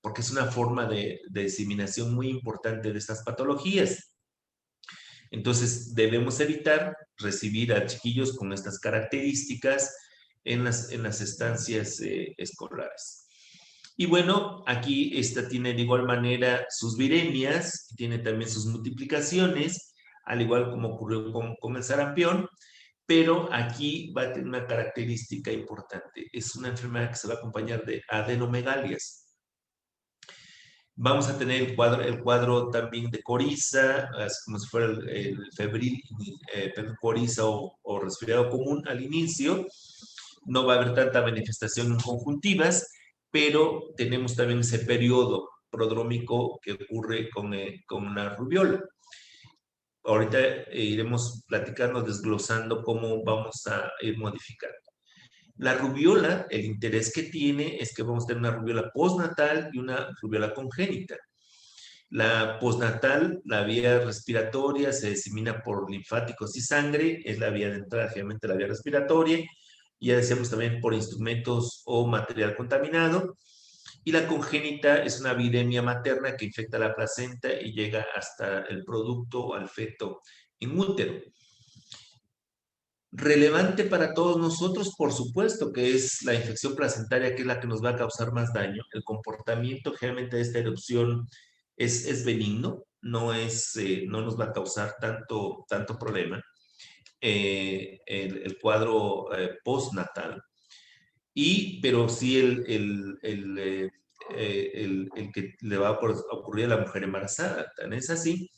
porque es una forma de diseminación muy importante de estas patologías. Entonces, debemos evitar recibir a chiquillos con estas características en las estancias escolares. Y bueno, aquí esta tiene de igual manera sus viremias, tiene también sus multiplicaciones, al igual como ocurrió con el sarampión, pero aquí va a tener una característica importante. Es una enfermedad que se va a acompañar de adenomegalias. Vamos a tener el cuadro también de coriza, como si fuera el febril, coriza o resfriado común al inicio. No va a haber tanta manifestación en conjuntivas, pero tenemos también ese periodo prodrómico que ocurre con la rubiola. Ahorita iremos platicando, desglosando cómo vamos a ir modificando. La rubiola, el interés que tiene es que vamos a tener una rubiola postnatal y una rubiola congénita. La postnatal, la vía respiratoria, se disemina por linfáticos y sangre, es la vía de entrada, generalmente la vía respiratoria. Ya decíamos también por instrumentos o material contaminado. Y la congénita es una viremia materna que infecta la placenta y llega hasta el producto o al feto en útero. Relevante para todos nosotros, por supuesto, que es la infección placentaria, que es la que nos va a causar más daño. El comportamiento generalmente de esta erupción es benigno, no nos va a causar tanto problema. El cuadro postnatal. Pero sí el que le va a ocurrir a la mujer embarazada. Tan es así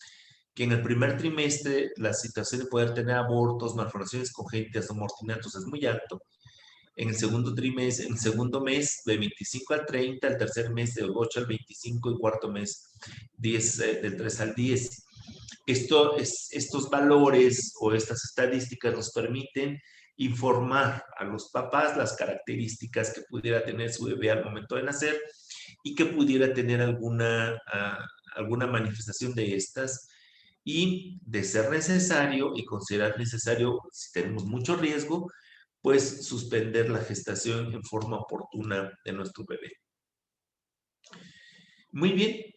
que en el primer trimestre la situación de poder tener abortos, malformaciones congénitas o mortinatos es muy alto. En el segundo trimestre, en el segundo mes de 25 al 30, el tercer mes de 8 al 25 y cuarto mes del 3 al 10. Estos valores o estas estadísticas nos permiten informar a los papás las características que pudiera tener su bebé al momento de nacer y que pudiera tener alguna manifestación de estas, y de ser necesario y considerar necesario, si tenemos mucho riesgo, pues suspender la gestación en forma oportuna de nuestro bebé. Muy bien,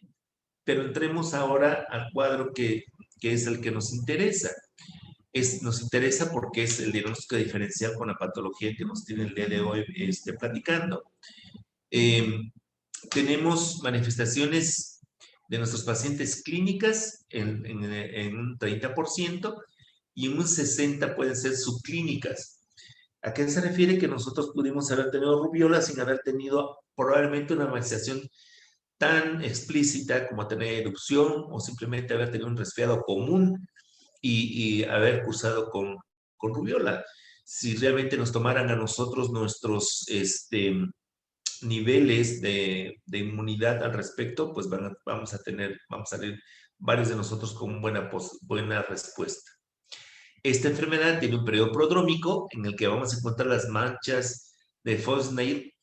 pero entremos ahora al cuadro que es el que nos interesa. Nos interesa porque es el diagnóstico diferencial con la patología que nos tiene el día de hoy platicando. Tenemos manifestaciones de nuestros pacientes clínicas en un 30% y en un 60% pueden ser subclínicas. ¿A qué se refiere? Que nosotros pudimos haber tenido rubiola sin haber tenido probablemente una manifestación tan explícita como tener erupción o simplemente haber tenido un resfriado común y haber cursado con rubiola. Si realmente nos tomaran a nosotros nuestros niveles de inmunidad al respecto, pues vamos a salir varios de nosotros con buena respuesta. Esta enfermedad tiene un periodo prodrómico en el que vamos a encontrar las manchas de Fosnail.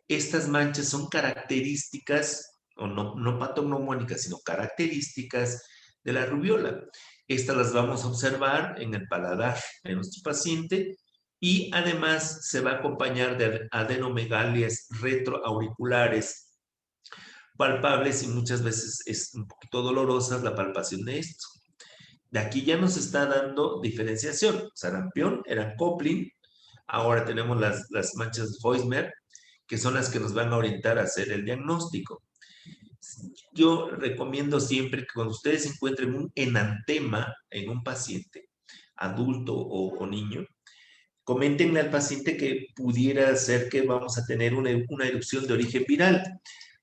Estas manchas son características, o no patognomónicas, sino características de la rubiola. Estas las vamos a observar en el paladar de nuestro paciente y además se va a acompañar de adenomegalias retroauriculares palpables y muchas veces es un poquito dolorosa la palpación de esto. De aquí ya nos está dando diferenciación. Sarampión era Coplin, ahora tenemos las manchas de Foismer, que son las que nos van a orientar a hacer el diagnóstico. Yo recomiendo siempre que cuando ustedes encuentren un enantema en un paciente, adulto o niño, coméntenle al paciente que pudiera ser que vamos a tener una erupción de origen viral.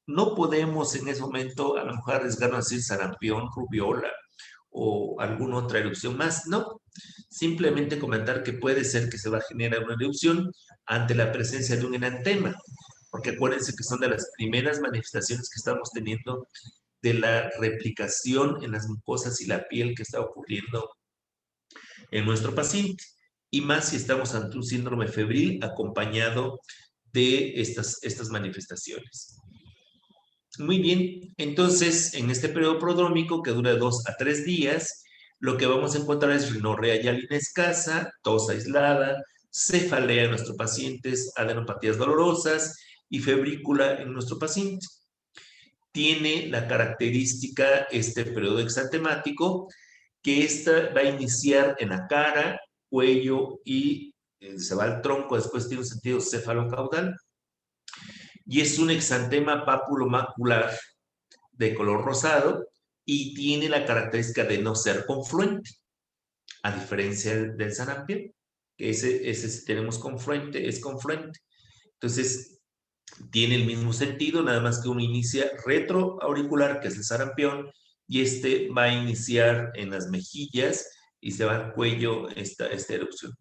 No podemos en ese momento a lo mejor arriesgarnos a decir sarampión, rubiola o alguna otra erupción más, no. Simplemente comentar que puede ser que se va a generar una erupción ante la presencia de un enantema, porque acuérdense que son de las primeras manifestaciones que estamos teniendo de la replicación en las mucosas y la piel que está ocurriendo en nuestro paciente. y más si estamos ante un síndrome febril acompañado de estas manifestaciones. Muy bien, entonces en este periodo prodrómico que dura 2 a 3 días, lo que vamos a encontrar es rinorrea hialina escasa, tos aislada, cefalea en nuestros pacientes, adenopatías dolorosas y febrícula en nuestro paciente. Tiene la característica este periodo exantemático que esta va a iniciar en la cara, cuello y se va al tronco, después tiene un sentido cefalocaudal y es un exantema papulomacular de color rosado y tiene la característica de no ser confluente, a diferencia del sarampión, que ese si tenemos confluente, es confluente. Entonces, tiene el mismo sentido, nada más que uno inicia retroauricular, que es el sarampión, y este va a iniciar en las mejillas y se va al cuello esta erupción.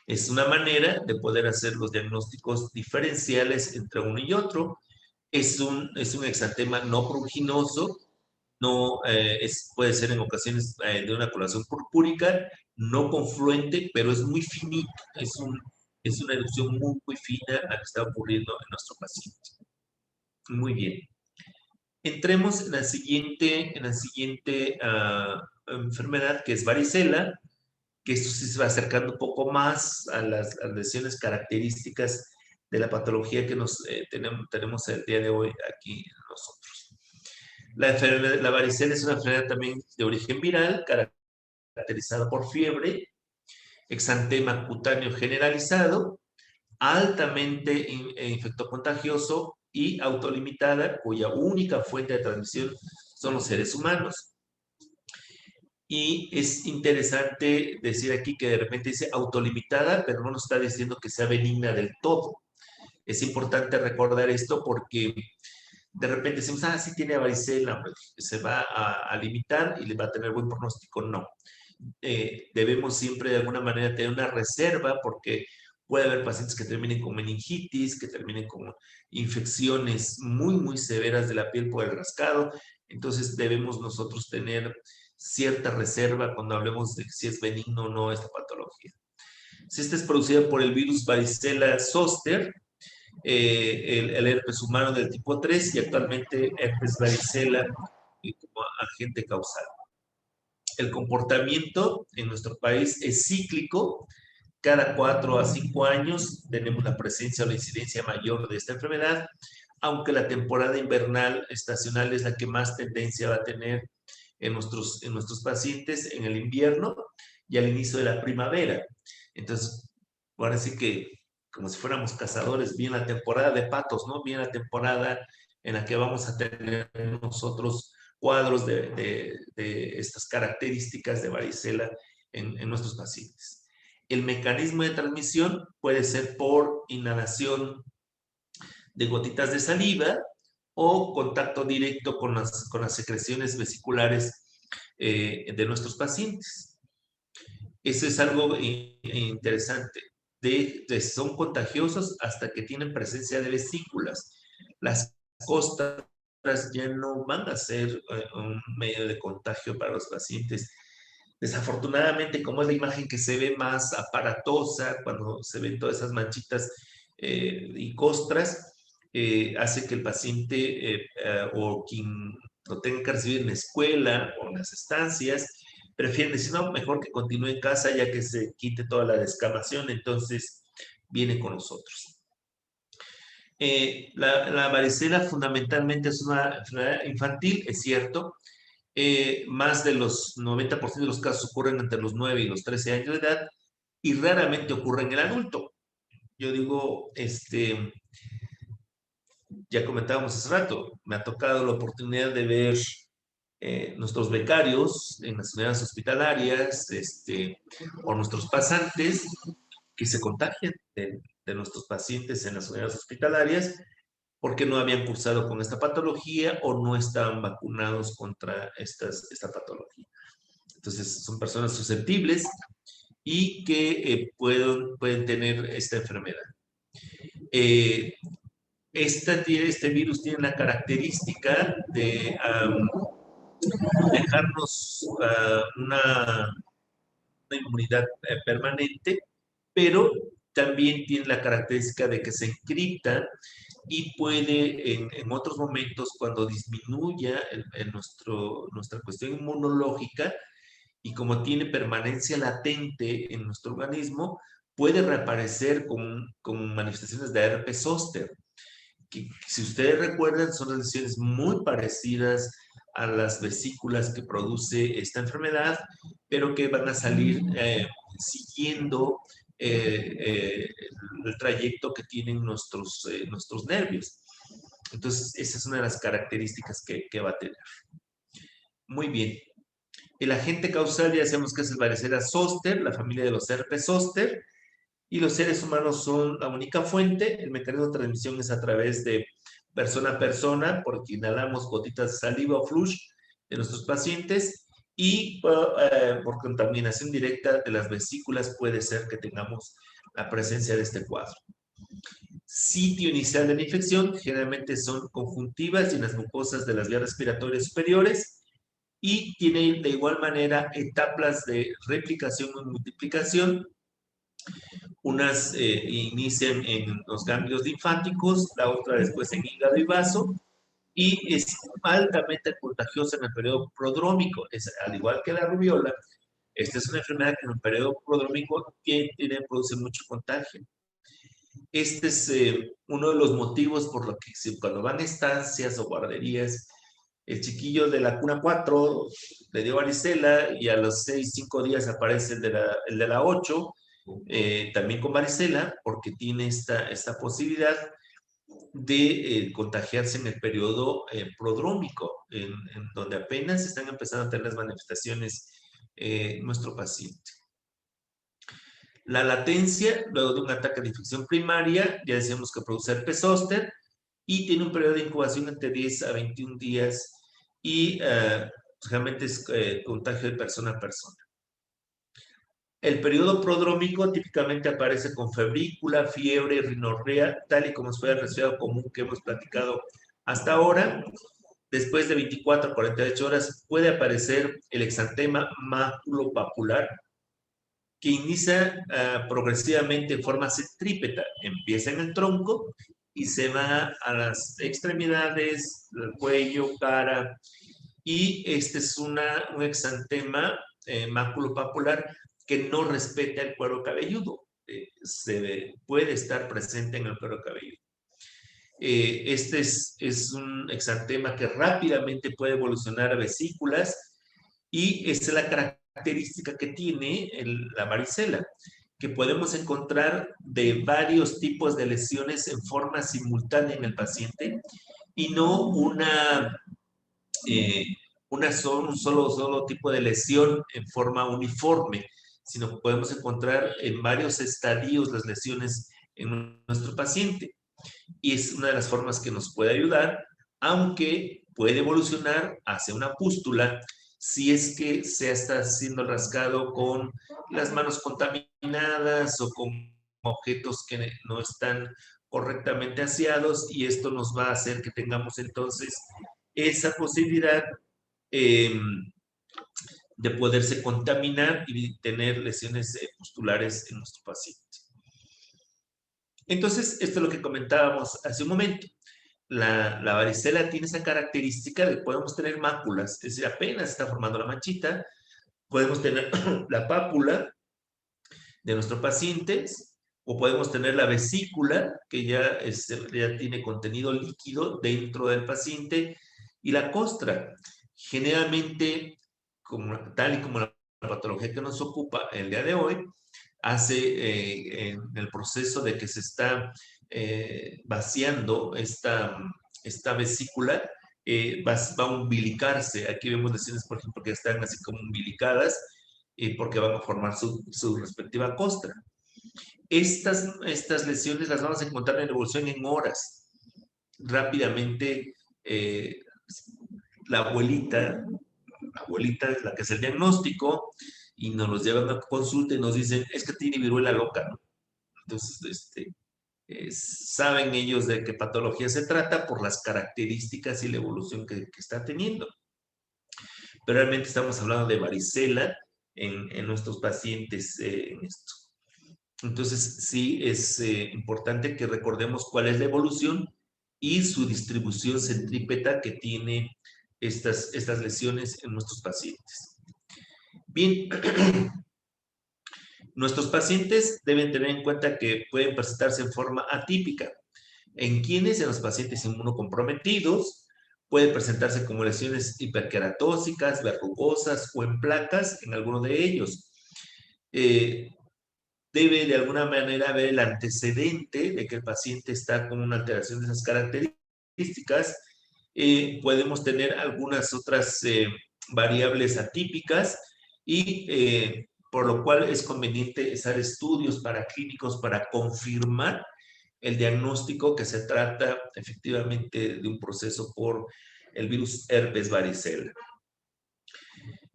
Es una manera de poder hacer los diagnósticos diferenciales entre uno y otro. Es un exantema no pruriginoso, no, puede ser en ocasiones de una coloración purpúrica, no confluente, pero es muy finito, es una erupción muy, muy fina la que está ocurriendo en nuestro paciente. Muy bien. Entremos en la siguiente enfermedad, que es varicela, que esto sí se va acercando un poco más a las lesiones características de la patología que tenemos el día de hoy aquí nosotros. La varicela es una enfermedad también de origen viral, caracterizada por fiebre, exantema cutáneo generalizado, altamente infectocontagioso y autolimitada, cuya única fuente de transmisión son los seres humanos. Y es interesante decir aquí que de repente dice autolimitada, pero no nos está diciendo que sea benigna del todo. Es importante recordar esto porque de repente decimos, sí tiene varicela, se va a limitar y le va a tener buen pronóstico. No. Debemos siempre de alguna manera tener una reserva porque puede haber pacientes que terminen con meningitis, que terminen con infecciones muy, muy severas de la piel por el rascado. Entonces debemos nosotros tener cierta reserva cuando hablemos de si es benigno o no esta patología. Si esta es producida por el virus varicela zoster, el herpes humano del tipo 3 y actualmente herpes varicela como agente causal. El comportamiento en nuestro país es cíclico. Cada 4 a 5 años tenemos la presencia o la incidencia mayor de esta enfermedad, aunque la temporada invernal estacional es la que más tendencia va a tener en nuestros pacientes en el invierno y al inicio de la primavera. Entonces, parece que como si fuéramos cazadores, viene la temporada de patos, ¿no? Viene la temporada en la que vamos a tener nosotros cuadros de estas características de varicela en nuestros pacientes. El mecanismo de transmisión puede ser por inhalación de gotitas de saliva o contacto directo con las secreciones vesiculares de nuestros pacientes. Eso es algo interesante. Son contagiosos hasta que tienen presencia de vesículas. Las costras ya no van a ser un medio de contagio para los pacientes. Desafortunadamente, como es la imagen que se ve más aparatosa, cuando se ven todas esas manchitas y costras, hace que el paciente o quien lo tenga que recibir en la escuela o en las estancias, prefieren decir, no, mejor que continúe en casa ya que se quite toda la descamación, entonces viene con nosotros. La varicela fundamentalmente es una enfermedad infantil, es cierto. Más de los 90% de los casos ocurren entre los 9 y los 13 años de edad y raramente ocurre en el adulto. Yo digo, ya comentábamos hace rato, me ha tocado la oportunidad de ver nuestros becarios en las unidades hospitalarias o nuestros pasantes que se contagian de nuestros pacientes en las unidades hospitalarias porque no habían cursado con esta patología o no estaban vacunados contra esta patología. Entonces, son personas susceptibles y que pueden tener esta enfermedad. Este virus tiene la característica de dejarnos una una inmunidad permanente, pero también tiene la característica de que se encripta y puede en otros momentos, cuando disminuya nuestra cuestión inmunológica, y como tiene permanencia latente en nuestro organismo, puede reaparecer con manifestaciones de herpes zóster, que si ustedes recuerdan son lesiones muy parecidas a las vesículas que produce esta enfermedad, pero que van a salir siguiendo el trayecto que tienen nuestros nervios. Entonces, esa es una de las características que va a tener. Muy bien. El agente causal ya sabemos que es el varicela zoster, la familia de los herpes zóster, y los seres humanos son la única fuente. El mecanismo de transmisión es a través de persona a persona, porque inhalamos gotitas de saliva o flush de nuestros pacientes, y por contaminación directa de las vesículas puede ser que tengamos la presencia de este cuadro. Sitio inicial de la infección generalmente son conjuntivas y en las mucosas de las vías respiratorias superiores, y tiene de igual manera etapas de replicación y multiplicación. Unas inician en los ganglios linfáticos, la otra después en hígado y vaso, y es altamente contagiosa en el periodo prodrómico. Al igual que la rubiola, esta es una enfermedad que en el periodo prodrómico produce mucho contagio. Este es uno de los motivos por los que cuando van a estancias o guarderías, el chiquillo de la cuna 4 le dio varicela y a los 6, 5 días aparece el de la 8, también con varicela, porque tiene esta posibilidad de contagiarse en el periodo prodrómico, en donde apenas están empezando a tener las manifestaciones nuestro paciente. La latencia, luego de un ataque de infección primaria, ya decíamos que produce herpes zóster, y tiene un periodo de incubación entre 10 a 21 días, y realmente es contagio de persona a persona. El periodo prodrómico típicamente aparece con febrícula, fiebre, rinorrea, tal y como fue el resfriado común que hemos platicado hasta ahora. Después de 24 a 48 horas puede aparecer el exantema maculopapular, que inicia progresivamente en forma centrípeta. Empieza en el tronco y se va a las extremidades, el cuello, cara, y este es un exantema maculopapular que no respeta el cuero cabelludo. Puede estar presente en el cuero cabelludo. Este es un exantema que rápidamente puede evolucionar a vesículas, y esa es la característica que tiene la varicela, que podemos encontrar de varios tipos de lesiones en forma simultánea en el paciente, y no un solo tipo de lesión en forma uniforme, sino que podemos encontrar en varios estadios las lesiones en nuestro paciente. Y es una de las formas que nos puede ayudar, aunque puede evolucionar hacia una pústula si es que se está haciendo rascado con las manos contaminadas o con objetos que no están correctamente aseados, y esto nos va a hacer que tengamos entonces esa posibilidad eh, de poderse contaminar y tener lesiones pustulares en nuestro paciente. Entonces, esto es lo que comentábamos hace un momento. La varicela tiene esa característica de que podemos tener máculas, es decir, apenas está formando la manchita, podemos tener la pápula de nuestro paciente, o podemos tener la vesícula, que ya tiene contenido líquido dentro del paciente, y la costra. Generalmente, tal y como la patología que nos ocupa el día de hoy, hace en el proceso de que se está vaciando esta vesícula, va a umbilicarse. Aquí vemos lesiones, por ejemplo, que están así como umbilicadas, porque van a formar su respectiva costra. Estas lesiones las vamos a encontrar en evolución en horas. Rápidamente, la abuelita es la que hace el diagnóstico, y nos los llevan a consulta y nos dicen, es que tiene viruela loca, ¿no? Entonces, saben ellos de qué patología se trata por las características y la evolución que está teniendo. Pero realmente estamos hablando de varicela, en nuestros pacientes en esto. Entonces, sí es importante que recordemos cuál es la evolución y su distribución centrípeta que tiene estas lesiones en nuestros pacientes. Bien, nuestros pacientes deben tener en cuenta que pueden presentarse en forma atípica. ¿En quiénes? En los pacientes inmunocomprometidos, puede presentarse como lesiones hiperqueratósicas, verrugosas o en placas en alguno de ellos. Debe de alguna manera haber el antecedente de que el paciente está con una alteración de esas características. Podemos tener algunas otras variables atípicas y por lo cual es conveniente hacer estudios paraclínicos para confirmar el diagnóstico que se trata efectivamente de un proceso por el virus herpes varicela.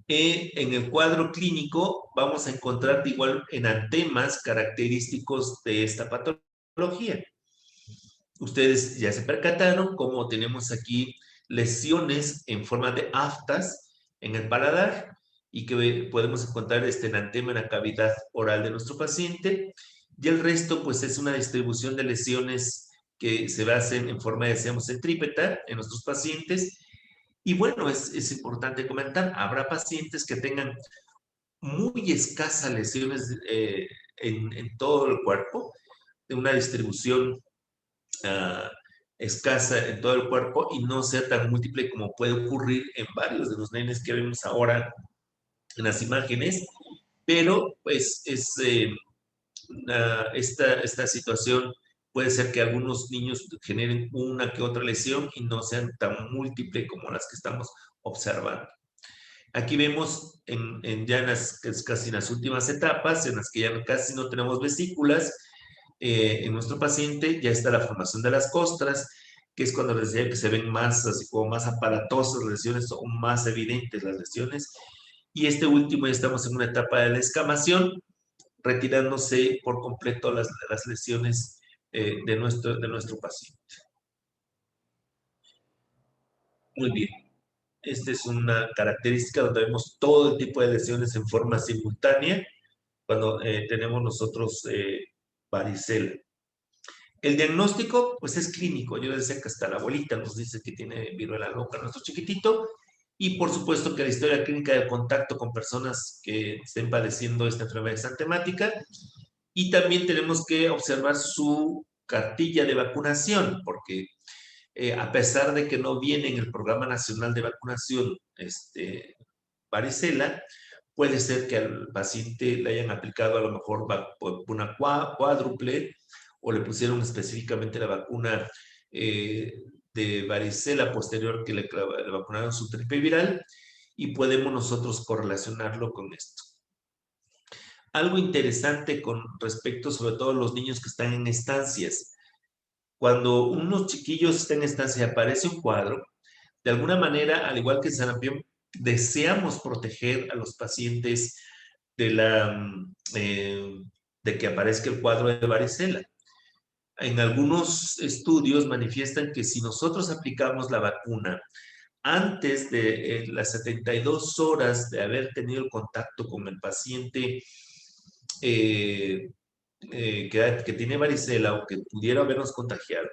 En el cuadro clínico vamos a encontrar igual enantemas característicos de esta patología. Ustedes ya se percataron cómo tenemos aquí lesiones en forma de aftas en el paladar y que podemos encontrar este enantema en la cavidad oral de nuestro paciente. Y el resto, pues, es una distribución de lesiones que se basen en forma de decíamos centrípeta en nuestros pacientes. Y bueno, es importante comentar, habrá pacientes que tengan muy escasas lesiones en todo el cuerpo, de una distribución uh, escasa en todo el cuerpo y no sea tan múltiple como puede ocurrir en varios de los nenes que vemos ahora en las imágenes, pero pues esta situación puede ser que algunos niños generen una que otra lesión y no sean tan múltiple como las que estamos observando. Aquí vemos ya casi en las últimas etapas, en las que ya casi no tenemos vesículas, en nuestro paciente ya está la formación de las costras, que es cuando les decía que se ven más, así como más aparatosas las lesiones o más evidentes las lesiones. Y este último ya estamos en una etapa de la escamación, retirándose por completo las lesiones de nuestro paciente. Muy bien. Esta es una característica donde vemos todo el tipo de lesiones en forma simultánea cuando tenemos nosotros varicela. El diagnóstico, pues es clínico. Yo les decía que hasta la abuelita nos dice que tiene viruela loca nuestro chiquitito. Y por supuesto que la historia clínica del contacto con personas que estén padeciendo esta enfermedad exantemática. Y también tenemos que observar su cartilla de vacunación, porque a pesar de que no viene en el Programa Nacional de Vacunación varicela, puede ser que al paciente le hayan aplicado a lo mejor una cuádruple o le pusieron específicamente la vacuna de varicela posterior que le vacunaron su triple viral y podemos nosotros correlacionarlo con esto. Algo interesante con respecto sobre todo a los niños que están en estancias. Cuando unos chiquillos están en estancia y aparece un cuadro, de alguna manera, al igual que en sarampión, deseamos proteger a los pacientes de que aparezca el cuadro de varicela. En algunos estudios manifiestan que si nosotros aplicamos la vacuna antes de las 72 horas de haber tenido el contacto con el paciente que tiene varicela o que pudiera habernos contagiado,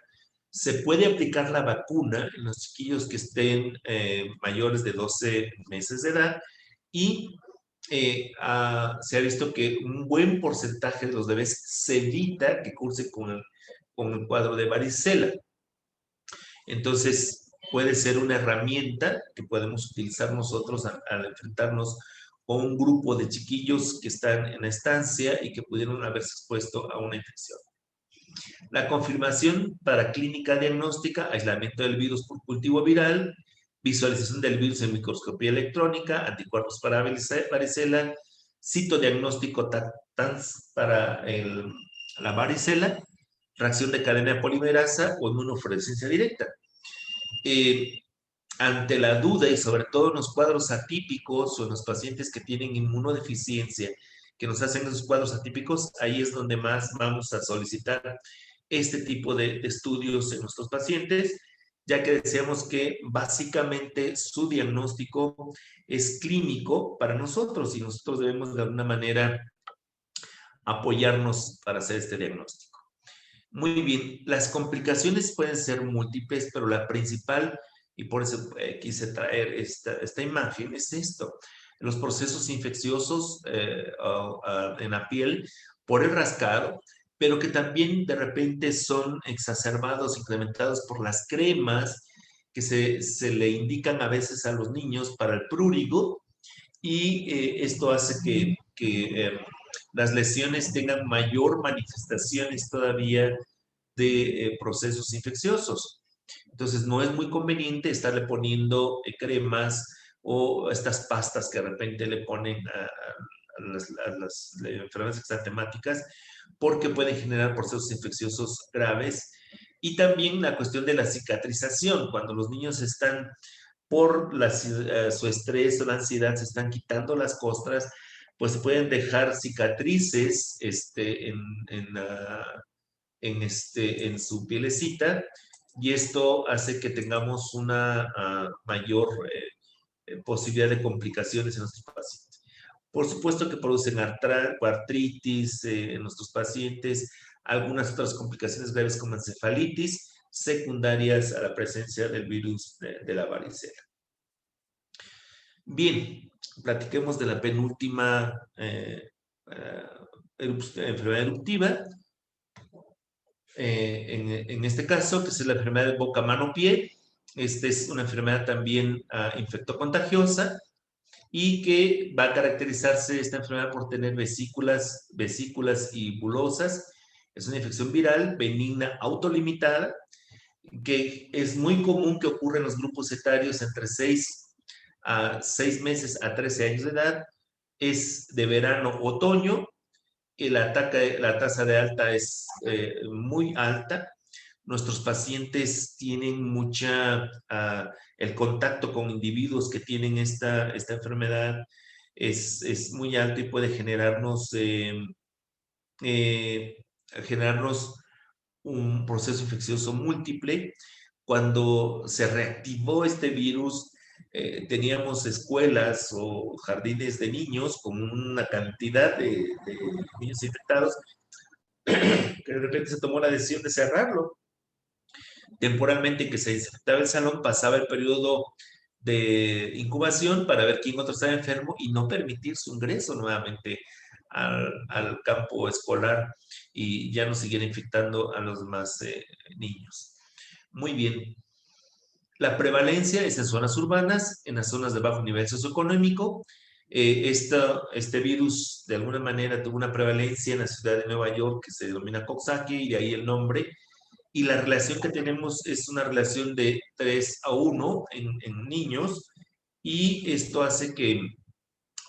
se puede aplicar la vacuna en los chiquillos que estén mayores de 12 meses de edad y se ha visto que un buen porcentaje de los bebés se evita que curse con el cuadro de varicela. Entonces, puede ser una herramienta que podemos utilizar nosotros al enfrentarnos con un grupo de chiquillos que están en la estancia y que pudieron haberse expuesto a una infección. La confirmación para clínica diagnóstica, aislamiento del virus por cultivo viral, visualización del virus en microscopía electrónica, anticuerpos para varicela, citodiagnóstico TANS para la varicela, reacción de cadena de polimerasa o inmunofluorescencia directa. Ante la duda y sobre todo en los cuadros atípicos o en los pacientes que tienen inmunodeficiencia, que nos hacen esos cuadros atípicos, ahí es donde más vamos a solicitar este tipo de estudios en nuestros pacientes ya que decíamos que básicamente su diagnóstico es clínico para nosotros y nosotros debemos de alguna manera apoyarnos para hacer este diagnóstico. Muy bien, las complicaciones pueden ser múltiples, pero la principal, y por eso quise traer esta imagen, es esto. Los procesos infecciosos en la piel por el rascado, pero que también de repente son exacerbados, incrementados por las cremas que se le indican a veces a los niños para el prurigo, y esto hace que las lesiones tengan mayor manifestaciones todavía de procesos infecciosos. Entonces, no es muy conveniente estarle poniendo cremas o estas pastas que de repente le ponen a las enfermedades exantemáticas, porque pueden generar procesos infecciosos graves. Y también la cuestión de la cicatrización, cuando los niños están por su estrés o la ansiedad, se están quitando las costras, pues pueden dejar cicatrices en su pielecita, y esto hace que tengamos una mayor posibilidad de complicaciones en nuestros pacientes. Por supuesto que producen artritis en nuestros pacientes, algunas otras complicaciones graves como encefalitis, secundarias a la presencia del virus de la varicela. Bien, platiquemos de la penúltima enfermedad eruptiva. En este caso, que es la enfermedad de boca, mano, pie. Esta es una enfermedad también infectocontagiosa y que va a caracterizarse esta enfermedad por tener vesículas y bulosas. Es una infección viral benigna autolimitada que es muy común que ocurra en los grupos etarios entre 6 meses a 13 años de edad. Es de verano-otoño. La tasa de alta es muy alta. Nuestros pacientes tienen el contacto con individuos que tienen esta enfermedad es muy alto y puede generarnos un proceso infeccioso múltiple. Cuando se reactivó este virus, teníamos escuelas o jardines de niños con una cantidad de niños infectados, que de repente se tomó la decisión de cerrarlo temporalmente, que se desinfectaba el salón, pasaba el periodo de incubación para ver quién otro estaba enfermo y no permitir su ingreso nuevamente al campo escolar y ya no siguiera infectando a los demás niños. Muy bien. La prevalencia es en zonas urbanas, en las zonas de bajo nivel socioeconómico. Este virus de alguna manera tuvo una prevalencia en la ciudad de Nueva York que se denomina Coxsackie, y de ahí el nombre. Y la relación que tenemos es una relación de 3:1 en niños, y esto hace que,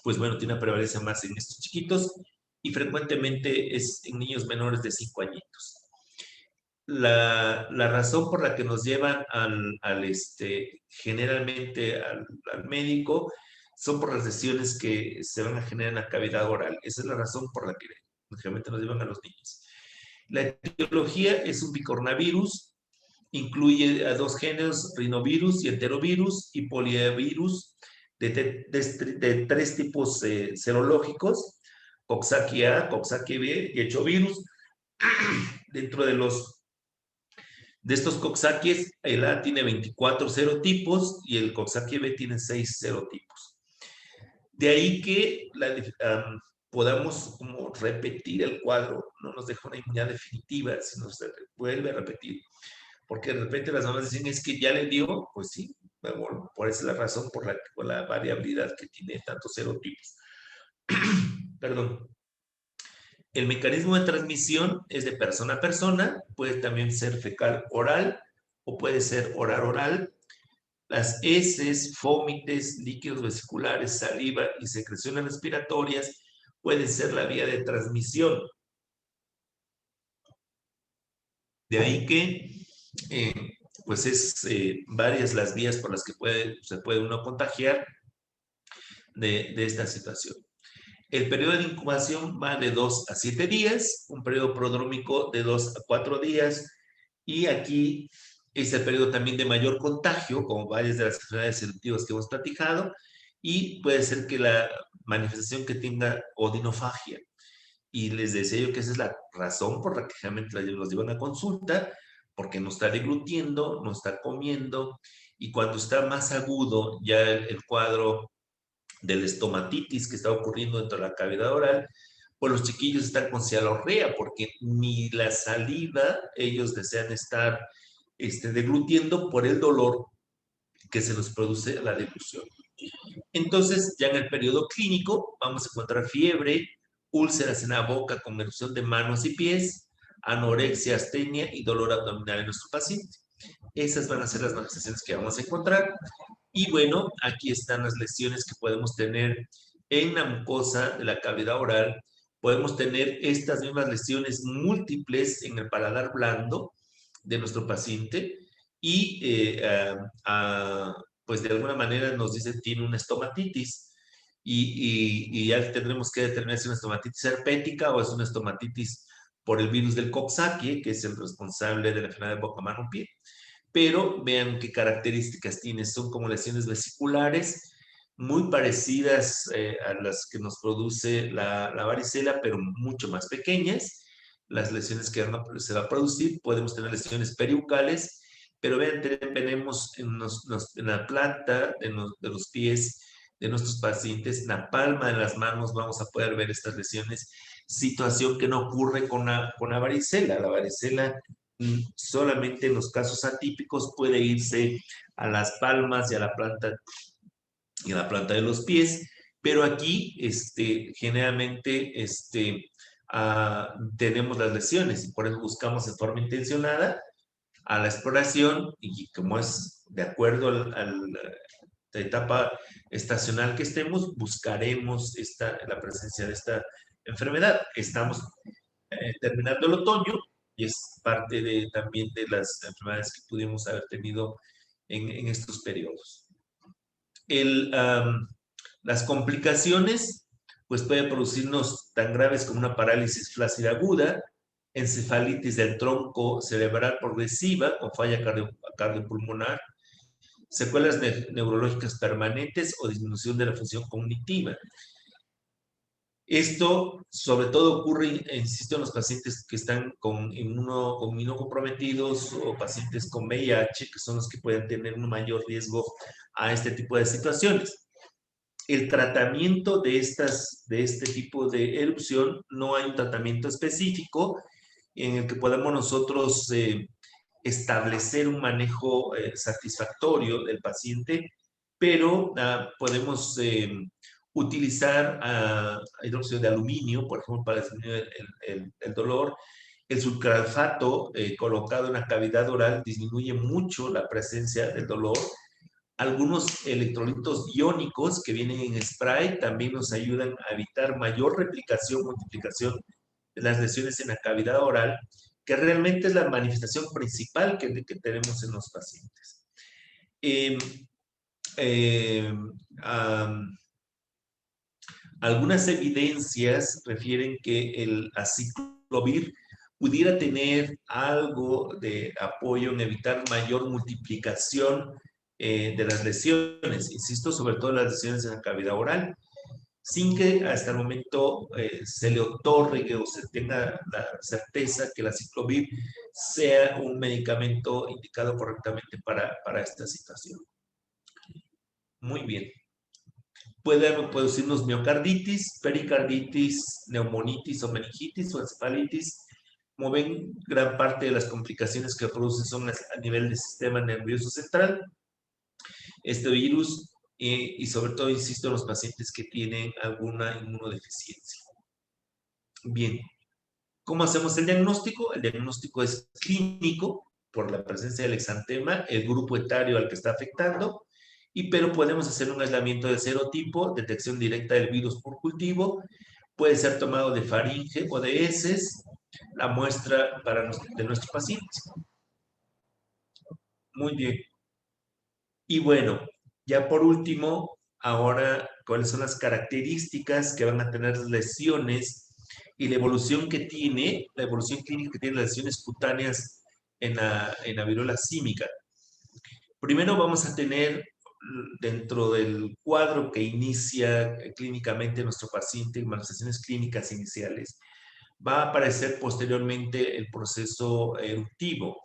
pues bueno, tiene una prevalencia más en estos chiquitos y frecuentemente es en niños menores de 5 añitos. La razón por la que nos llevan generalmente al médico son por las lesiones que se van a generar en la cavidad oral. Esa es la razón por la que generalmente nos llevan a los niños. La etiología es un bicoronavirus, incluye a 2 géneros, rinovirus y enterovirus, y polivirus de 3 tipos serológicos, Coxsackie A, Coxsackie B y Echovirus. Dentro de estos Coxsackie's, el A tiene 24 serotipos y el Coxsackie B tiene 6 serotipos. De ahí que podamos como repetir el cuadro, no nos deja una inmunidad definitiva, sino se vuelve a repetir. Porque de repente las mamás dicen, es que ya le dio, pues sí, bueno, por esa es la razón por la variabilidad que tiene tantos serotipos. Perdón. El mecanismo de transmisión es de persona a persona, puede también ser fecal oral o puede ser oral-oral. Las heces, fómites, líquidos vesiculares, saliva y secreciones respiratorias pueden ser la vía de transmisión. De ahí que, pues es varias las vías por las que se puede uno contagiar de esta situación. El periodo de incubación va de 2 a 7 días, un periodo prodrómico de 2 a 4 días, y aquí Es el periodo también de mayor contagio, como varias de las enfermedades eruptivas que hemos platicado, y puede ser que la manifestación que tenga odinofagia. Y les decía yo que esa es la razón por la que generalmente los llevan a consulta, porque no está deglutiendo, no está comiendo, y cuando está más agudo ya el cuadro de la estomatitis que está ocurriendo dentro de la cavidad oral, pues los chiquillos están con cialorrea, porque ni la saliva ellos desean estar deglutiendo por el dolor que se nos produce la deglución. Entonces, ya en el periodo clínico, vamos a encontrar fiebre, úlceras en la boca con erupción de manos y pies, anorexia, astenia y dolor abdominal en nuestro paciente. Esas van a ser las manifestaciones que vamos a encontrar. Y bueno, aquí están las lesiones que podemos tener en la mucosa de la cavidad oral. Podemos tener estas mismas lesiones múltiples en el paladar blando de nuestro paciente y pues de alguna manera nos dice tiene una estomatitis y ya tendremos que determinar si es una estomatitis herpética o es una estomatitis por el virus del Coxsackie, que es el responsable de la enfermedad de boca, mano, pie. Pero vean qué características tiene. Son como lesiones vesiculares muy parecidas a las que nos produce la varicela, pero mucho más pequeñas. Las lesiones que se va a producir, podemos tener lesiones periucales, pero vean, tenemos en la planta de los pies de nuestros pacientes, en la palma de las manos vamos a poder ver estas lesiones, situación que no ocurre con la varicela. La varicela solamente en los casos atípicos puede irse a las palmas y a la planta de los pies, pero aquí generalmente tenemos las lesiones y por eso buscamos en forma intencionada a la exploración y como es de acuerdo a la etapa estacional que estemos, buscaremos la presencia de esta enfermedad. Estamos terminando el otoño y es parte también de las enfermedades que pudimos haber tenido en estos periodos. Las complicaciones pues pueden producirnos tan graves como una parálisis flácida aguda, encefalitis del tronco cerebral progresiva con falla cardiopulmonar, secuelas neurológicas permanentes o disminución de la función cognitiva. Esto sobre todo ocurre, insisto, en los pacientes que están con inmunocomprometidos o pacientes con VIH, que son los que pueden tener un mayor riesgo a este tipo de situaciones. El tratamiento de este tipo de erupción, no hay un tratamiento específico en el que podamos nosotros establecer un manejo satisfactorio del paciente, pero podemos utilizar hidróxido de aluminio, por ejemplo, para disminuir el dolor. El sucralfato colocado en la cavidad oral disminuye mucho la presencia del dolor. Algunos electrolitos iónicos que vienen en spray también nos ayudan a evitar mayor replicación, multiplicación de las lesiones en la cavidad oral, que realmente es la manifestación principal que tenemos en los pacientes. Eh, eh, um, Algunas evidencias refieren que el aciclovir pudiera tener algo de apoyo en evitar mayor multiplicación de las lesiones, insisto, sobre todo las lesiones en la cavidad oral, sin que hasta el momento se le otorgue o se tenga la certeza que el aciclovir sea un medicamento indicado correctamente para esta situación. Muy bien. Puede producirnos miocarditis, pericarditis, neumonitis o meningitis o encefalitis. Como ven, gran parte de las complicaciones que produce son a nivel del sistema nervioso central. Este virus y sobre todo, insisto, en los pacientes que tienen alguna inmunodeficiencia. Bien, ¿cómo hacemos el diagnóstico? El diagnóstico es clínico por la presencia del exantema, el grupo etario al que está afectando, pero podemos hacer un aislamiento de serotipo, detección directa del virus por cultivo, puede ser tomado de faringe o de heces, la muestra de nuestro paciente. Muy bien. Y bueno, ya por último, ahora, ¿cuáles son las características que van a tener las lesiones y la evolución clínica que tienen las lesiones cutáneas en la viruela símica. Primero vamos a tener dentro del cuadro que inicia clínicamente nuestro paciente, manifestaciones clínicas iniciales, va a aparecer posteriormente el proceso eruptivo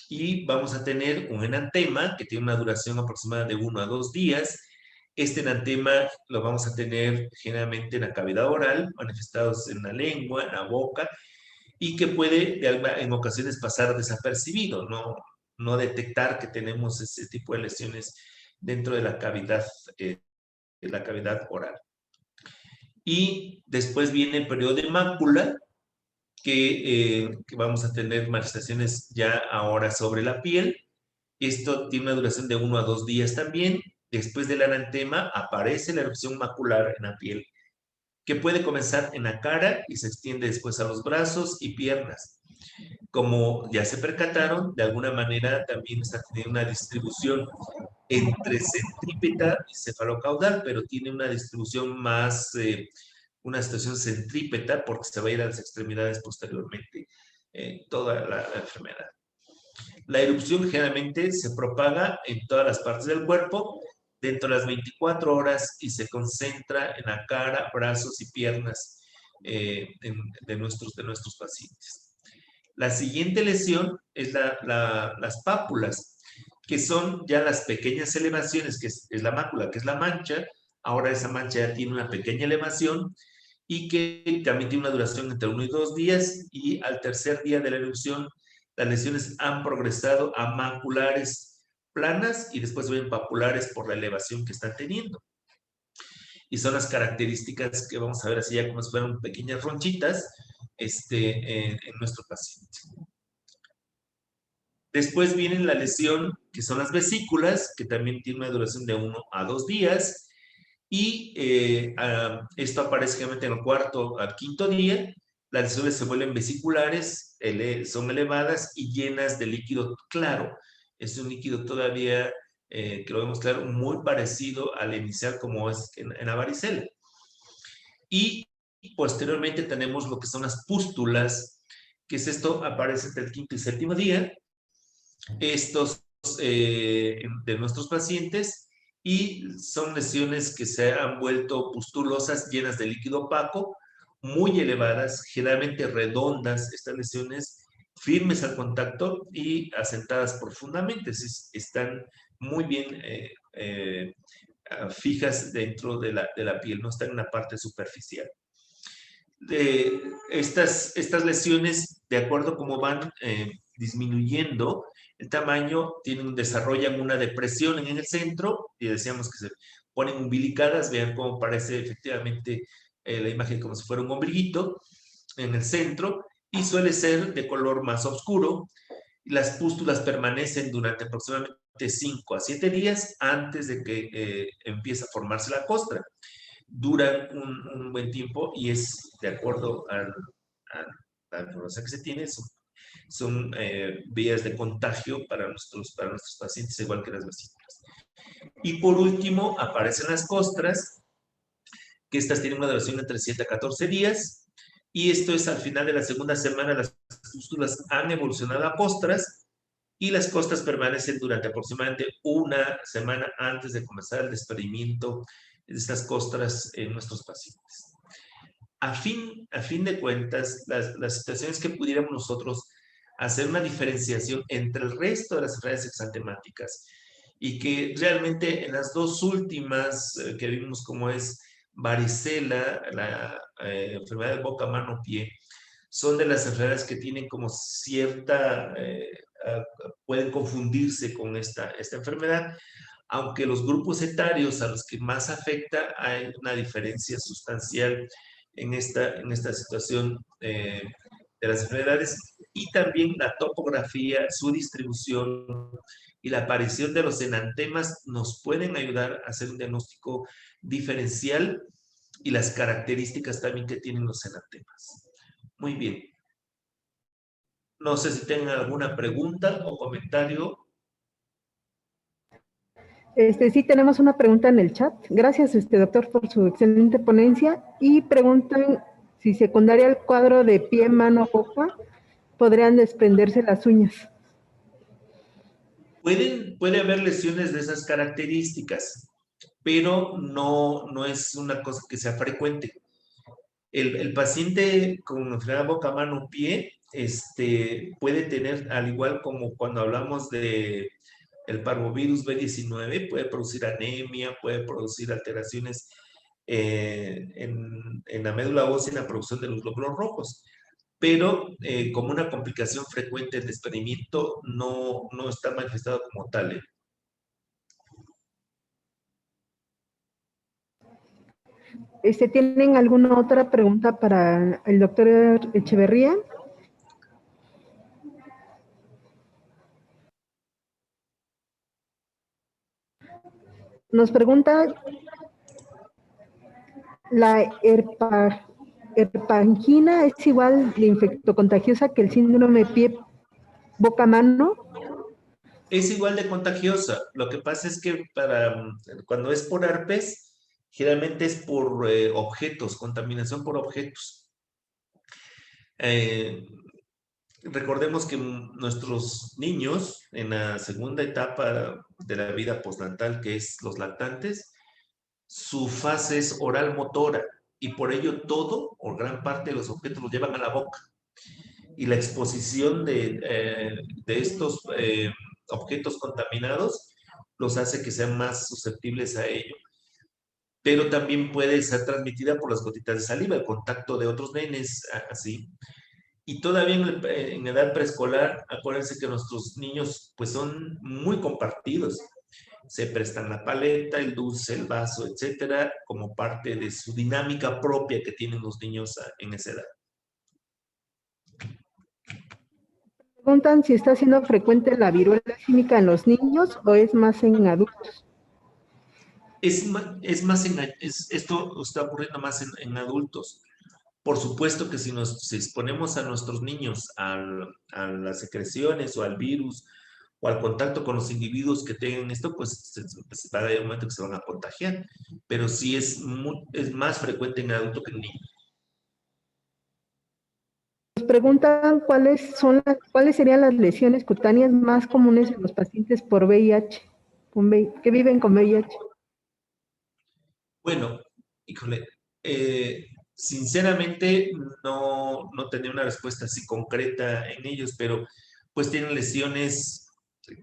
y vamos a tener un enantema que tiene una duración aproximada de 1 a 2 días. Este enantema lo vamos a tener generalmente en la cavidad oral, manifestados en la lengua, en la boca, y que puede en ocasiones pasar desapercibido, no detectar que tenemos ese tipo de lesiones dentro de la cavidad oral. Y después viene el periodo de mácula, que vamos a tener manifestaciones ya ahora sobre la piel. Esto tiene una duración de 1 a 2 días también. Después del enantema aparece la erupción macular en la piel, que puede comenzar en la cara y se extiende después a los brazos y piernas. Como ya se percataron, de alguna manera también está teniendo una distribución entre centrípeta y cefalocaudal, pero tiene una distribución más, una situación centrípeta, porque se va a ir a las extremidades posteriormente toda la enfermedad. La erupción generalmente se propaga en todas las partes del cuerpo dentro de las 24 horas y se concentra en la cara, brazos y piernas de nuestros pacientes. La siguiente lesión es las pápulas, que son ya las pequeñas elevaciones, que es la mácula, que es la mancha. Ahora esa mancha ya tiene una pequeña elevación y que también tiene una duración entre 1 y 2 días, y al tercer día de la erupción las lesiones han progresado a maculares planas y después ven papulares por la elevación que están teniendo. Y son las características que vamos a ver así ya como si fueran pequeñas ronchitas en nuestro paciente. Después viene la lesión, que son las vesículas, que también tiene una duración de 1 a 2 días. Y esto aparece generalmente en el cuarto al quinto día. Las lesiones se vuelven vesiculares, son elevadas y llenas de líquido claro. Es un líquido todavía, que lo vemos claro, muy parecido al inicial como es en la varicela. Y posteriormente tenemos lo que son las pústulas, que es esto, aparece entre el quinto y séptimo día. Estos de nuestros pacientes, y son lesiones que se han vuelto pustulosas, llenas de líquido opaco, muy elevadas, generalmente redondas, estas lesiones firmes al contacto y asentadas profundamente, están muy bien fijas dentro de la piel, no están en la parte superficial. Estas lesiones, de acuerdo a cómo van disminuyendo el tamaño, desarrollan una depresión en el centro, y decíamos que se ponen umbilicadas. Vean cómo parece efectivamente la imagen, como si fuera un ombliguito en el centro, y suele ser de color más oscuro. Las pústulas permanecen durante aproximadamente 5 a 7 días antes de que empiece a formarse la costra. Duran un buen tiempo y es de acuerdo a la información que se tiene, son vías de contagio para nuestros pacientes, igual que las vesículas. Y por último, aparecen las costras, que estas tienen una duración entre 7 a 14 días, y esto es al final de la segunda semana. Las pústulas han evolucionado a costras, y las costras permanecen durante aproximadamente una semana antes de comenzar el desprendimiento de estas costras en nuestros pacientes. A fin de cuentas, las situaciones que pudiéramos nosotros hacer una diferenciación entre el resto de las enfermedades exantemáticas, y que realmente en las dos últimas que vimos, como es varicela, la enfermedad de boca, mano, pie, son de las enfermedades que tienen como cierta, pueden confundirse con esta enfermedad, aunque los grupos etarios a los que más afecta hay una diferencia sustancial en esta situación de las enfermedades, y también la topografía, su distribución y la aparición de los enantemas nos pueden ayudar a hacer un diagnóstico diferencial, y las características también que tienen los enantemas. Muy bien. No sé si tengan alguna pregunta o comentario. Sí, tenemos una pregunta en el chat. Gracias, doctor, por su excelente ponencia. Y preguntan si secundaria al cuadro de pie, mano, boca, podrían desprenderse las uñas. Puede haber lesiones de esas características, pero no es una cosa que sea frecuente. El paciente con enfermedad boca, mano, pie, puede tener, al igual como cuando hablamos de el parvovirus B19, puede producir anemia, puede producir alteraciones en la médula ósea, en la producción de los glóbulos rojos. Pero como una complicación frecuente del desprendimiento no está manifestado como tal. ¿Tienen alguna otra pregunta para el doctor Echeverría? Nos pregunta, ¿la herpangina es igual de infectocontagiosa que el síndrome pie-boca-mano? Es igual de contagiosa. Lo que pasa es que cuando es por herpes, generalmente es por objetos, contaminación por objetos. Recordemos que nuestros niños en la segunda etapa de la vida postnatal, que es los lactantes, su fase es oral motora y por ello todo o gran parte de los objetos los llevan a la boca. Y la exposición de estos objetos contaminados los hace que sean más susceptibles a ello. Pero también puede ser transmitida por las gotitas de saliva, el contacto de otros nenes, así. Y todavía en edad preescolar, acuérdense que nuestros niños pues son muy compartidos. Se prestan la paleta, el dulce, el vaso, etcétera, como parte de su dinámica propia que tienen los niños en esa edad. Preguntan si está siendo frecuente la viruela símica en los niños o es más en adultos. Esto está ocurriendo más en adultos. Por supuesto que si exponemos a nuestros niños a las secreciones o al virus o al contacto con los individuos que tengan esto, pues va a haber un momento que se van a contagiar. Pero sí es más frecuente en adulto que en niño. Nos preguntan cuáles serían las lesiones cutáneas más comunes en los pacientes por VIH, que viven con VIH. Bueno, híjole, sinceramente no tenía una respuesta así concreta en ellos, pero pues tienen lesiones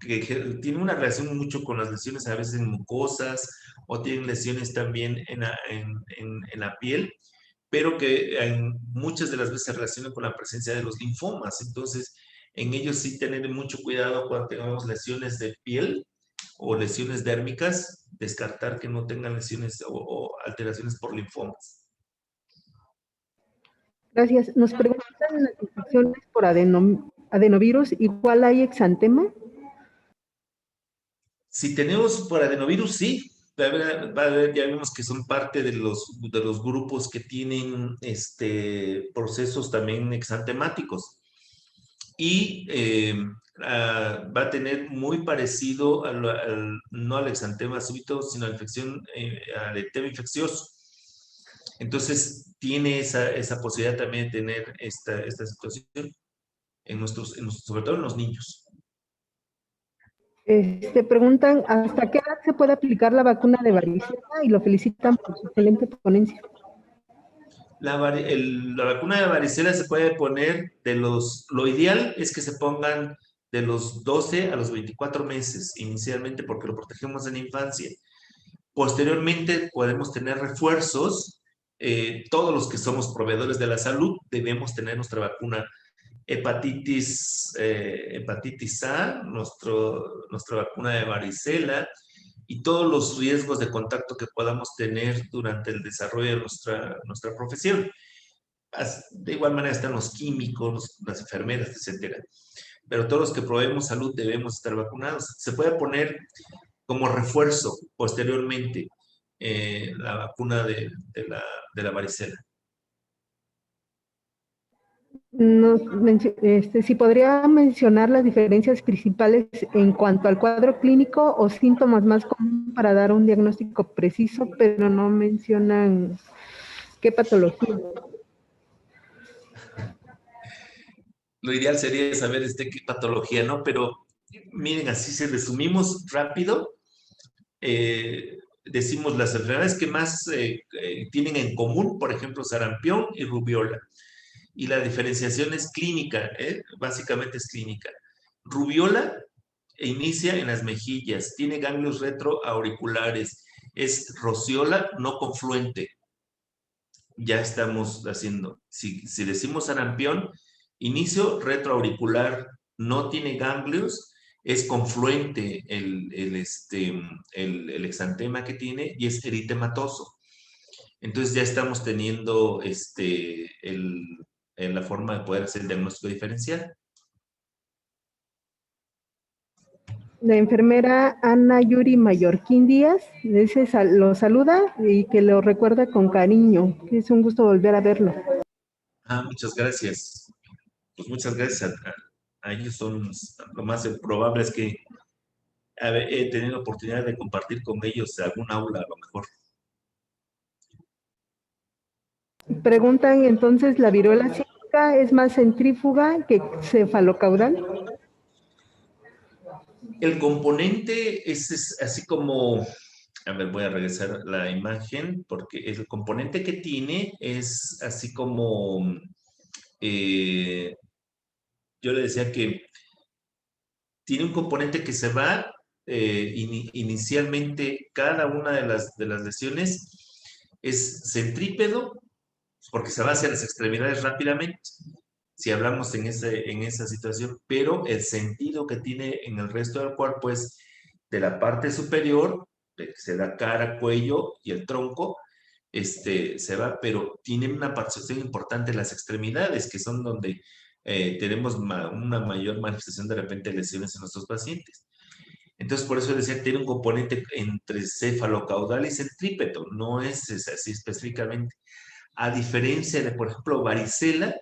que tienen una relación mucho con las lesiones a veces en mucosas o tienen lesiones también en la piel, pero que muchas de las veces se relacionan con la presencia de los linfomas. Entonces, en ellos sí tener mucho cuidado cuando tengamos lesiones de piel o lesiones dérmicas, descartar que no tengan lesiones o alteraciones por linfomas. Gracias. Nos preguntan las infecciones por adenovirus, ¿igual hay exantema? Si tenemos por adenovirus, sí. Ya vimos que son parte de los grupos que tienen procesos también exantemáticos. Y va a tener muy parecido no al exantema súbito, sino a la infección, al edema infeccioso. Entonces, tiene esa posibilidad también de tener esta situación sobre todo en los niños. Preguntan, ¿hasta qué edad se puede aplicar la vacuna de varicela? Y lo felicitan por su excelente ponencia. La vacuna de varicela se puede poner lo ideal es que se pongan de los 12 a los 24 meses inicialmente porque lo protegemos en la infancia. Posteriormente podemos tener refuerzos. Todos los que somos proveedores de la salud debemos tener nuestra vacuna hepatitis A, nuestra vacuna de varicela y todos los riesgos de contacto que podamos tener durante el desarrollo de nuestra profesión. De igual manera están los químicos, las enfermeras, etcétera. Pero todos los que proveemos salud debemos estar vacunados. Se puede poner como refuerzo posteriormente la vacuna de la varicela. Si podría mencionar las diferencias principales en cuanto al cuadro clínico o síntomas más comunes para dar un diagnóstico preciso, pero no mencionan qué patología. Lo ideal sería saber qué patología, ¿no? Pero Miren, así si resumimos rápido, decimos las enfermedades que más tienen en común, por ejemplo, sarampión y rubiola. Y la diferenciación es clínica, básicamente es clínica. Rubiola inicia en las mejillas, tiene ganglios retroauriculares, es rociola no confluente. Ya estamos haciendo. Si decimos sarampión, inicio retroauricular, no tiene ganglios, es confluente el exantema que tiene y es eritematoso. Entonces ya estamos teniendo la forma de poder hacer el diagnóstico diferencial. La enfermera Ana Yuri Mallorquín Díaz dice, lo saluda y que lo recuerda con cariño, que es un gusto volver a verlo. Muchas gracias. Pues muchas gracias a ellos. Lo más probable es que he tenido la oportunidad de compartir con ellos algún aula a lo mejor. Preguntan entonces, ¿la viruela símica es más centrífuga que cefalocaudal? El componente es así como, a ver, voy a regresar la imagen, porque el componente que tiene es así como, eh, yo le decía que tiene un componente que se va inicialmente, cada una de las lesiones es centrípedo, porque se va hacia las extremidades rápidamente, si hablamos en esa situación, pero el sentido que tiene en el resto del cuerpo es de la parte superior, que se da cara, cuello y el tronco, se va, pero tiene una participación importante en las extremidades, que son donde tenemos una mayor manifestación de repente de lesiones en nuestros pacientes. Entonces, por eso decía, tiene un componente entre cefalocaudal y centrípeto, no es así específicamente. A diferencia de, por ejemplo, varicela,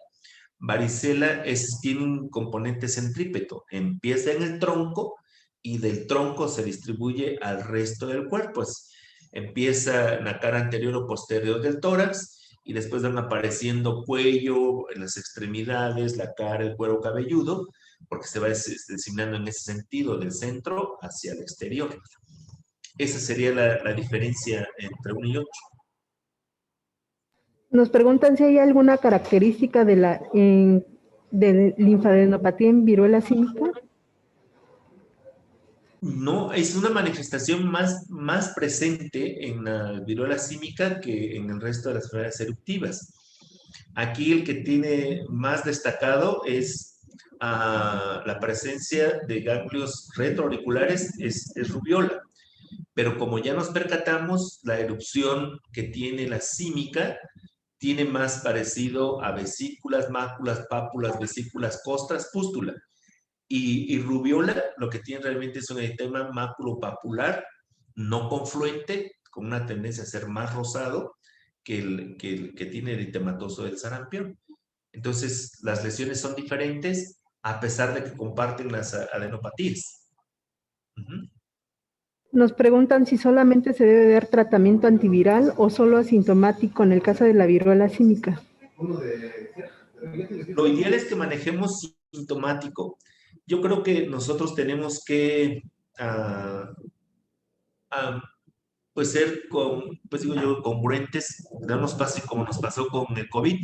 tiene un componente centrípeto, empieza en el tronco y del tronco se distribuye al resto del cuerpo. Empieza en la cara anterior o posterior del tórax y después van apareciendo cuello, en las extremidades, la cara, el cuero cabelludo, porque se va designando en ese sentido del centro hacia el exterior. Esa sería la diferencia entre uno y otro. Nos preguntan si hay alguna característica de linfadenopatía en viruela símica. No, es una manifestación más presente en la viruela símica que en el resto de las enfermedades eruptivas. Aquí el que tiene más destacado es la presencia de ganglios retroauriculares, es rubiola. Pero como ya nos percatamos, la erupción que tiene la símica tiene más parecido a vesículas, máculas, pápulas, vesículas, costras, pústula. Y rubiola lo que tiene realmente es un eritema maculopapular no confluente, con una tendencia a ser más rosado que tiene eritematoso del sarampión. Entonces, las lesiones son diferentes a pesar de que comparten las adenopatías. Nos preguntan si solamente se debe dar tratamiento antiviral o solo asintomático en el caso de la viruela símica. Lo ideal es que manejemos sintomático. Yo creo que nosotros tenemos que pues ser pues digo yo, congruentes, darnos paso como nos pasó con el COVID,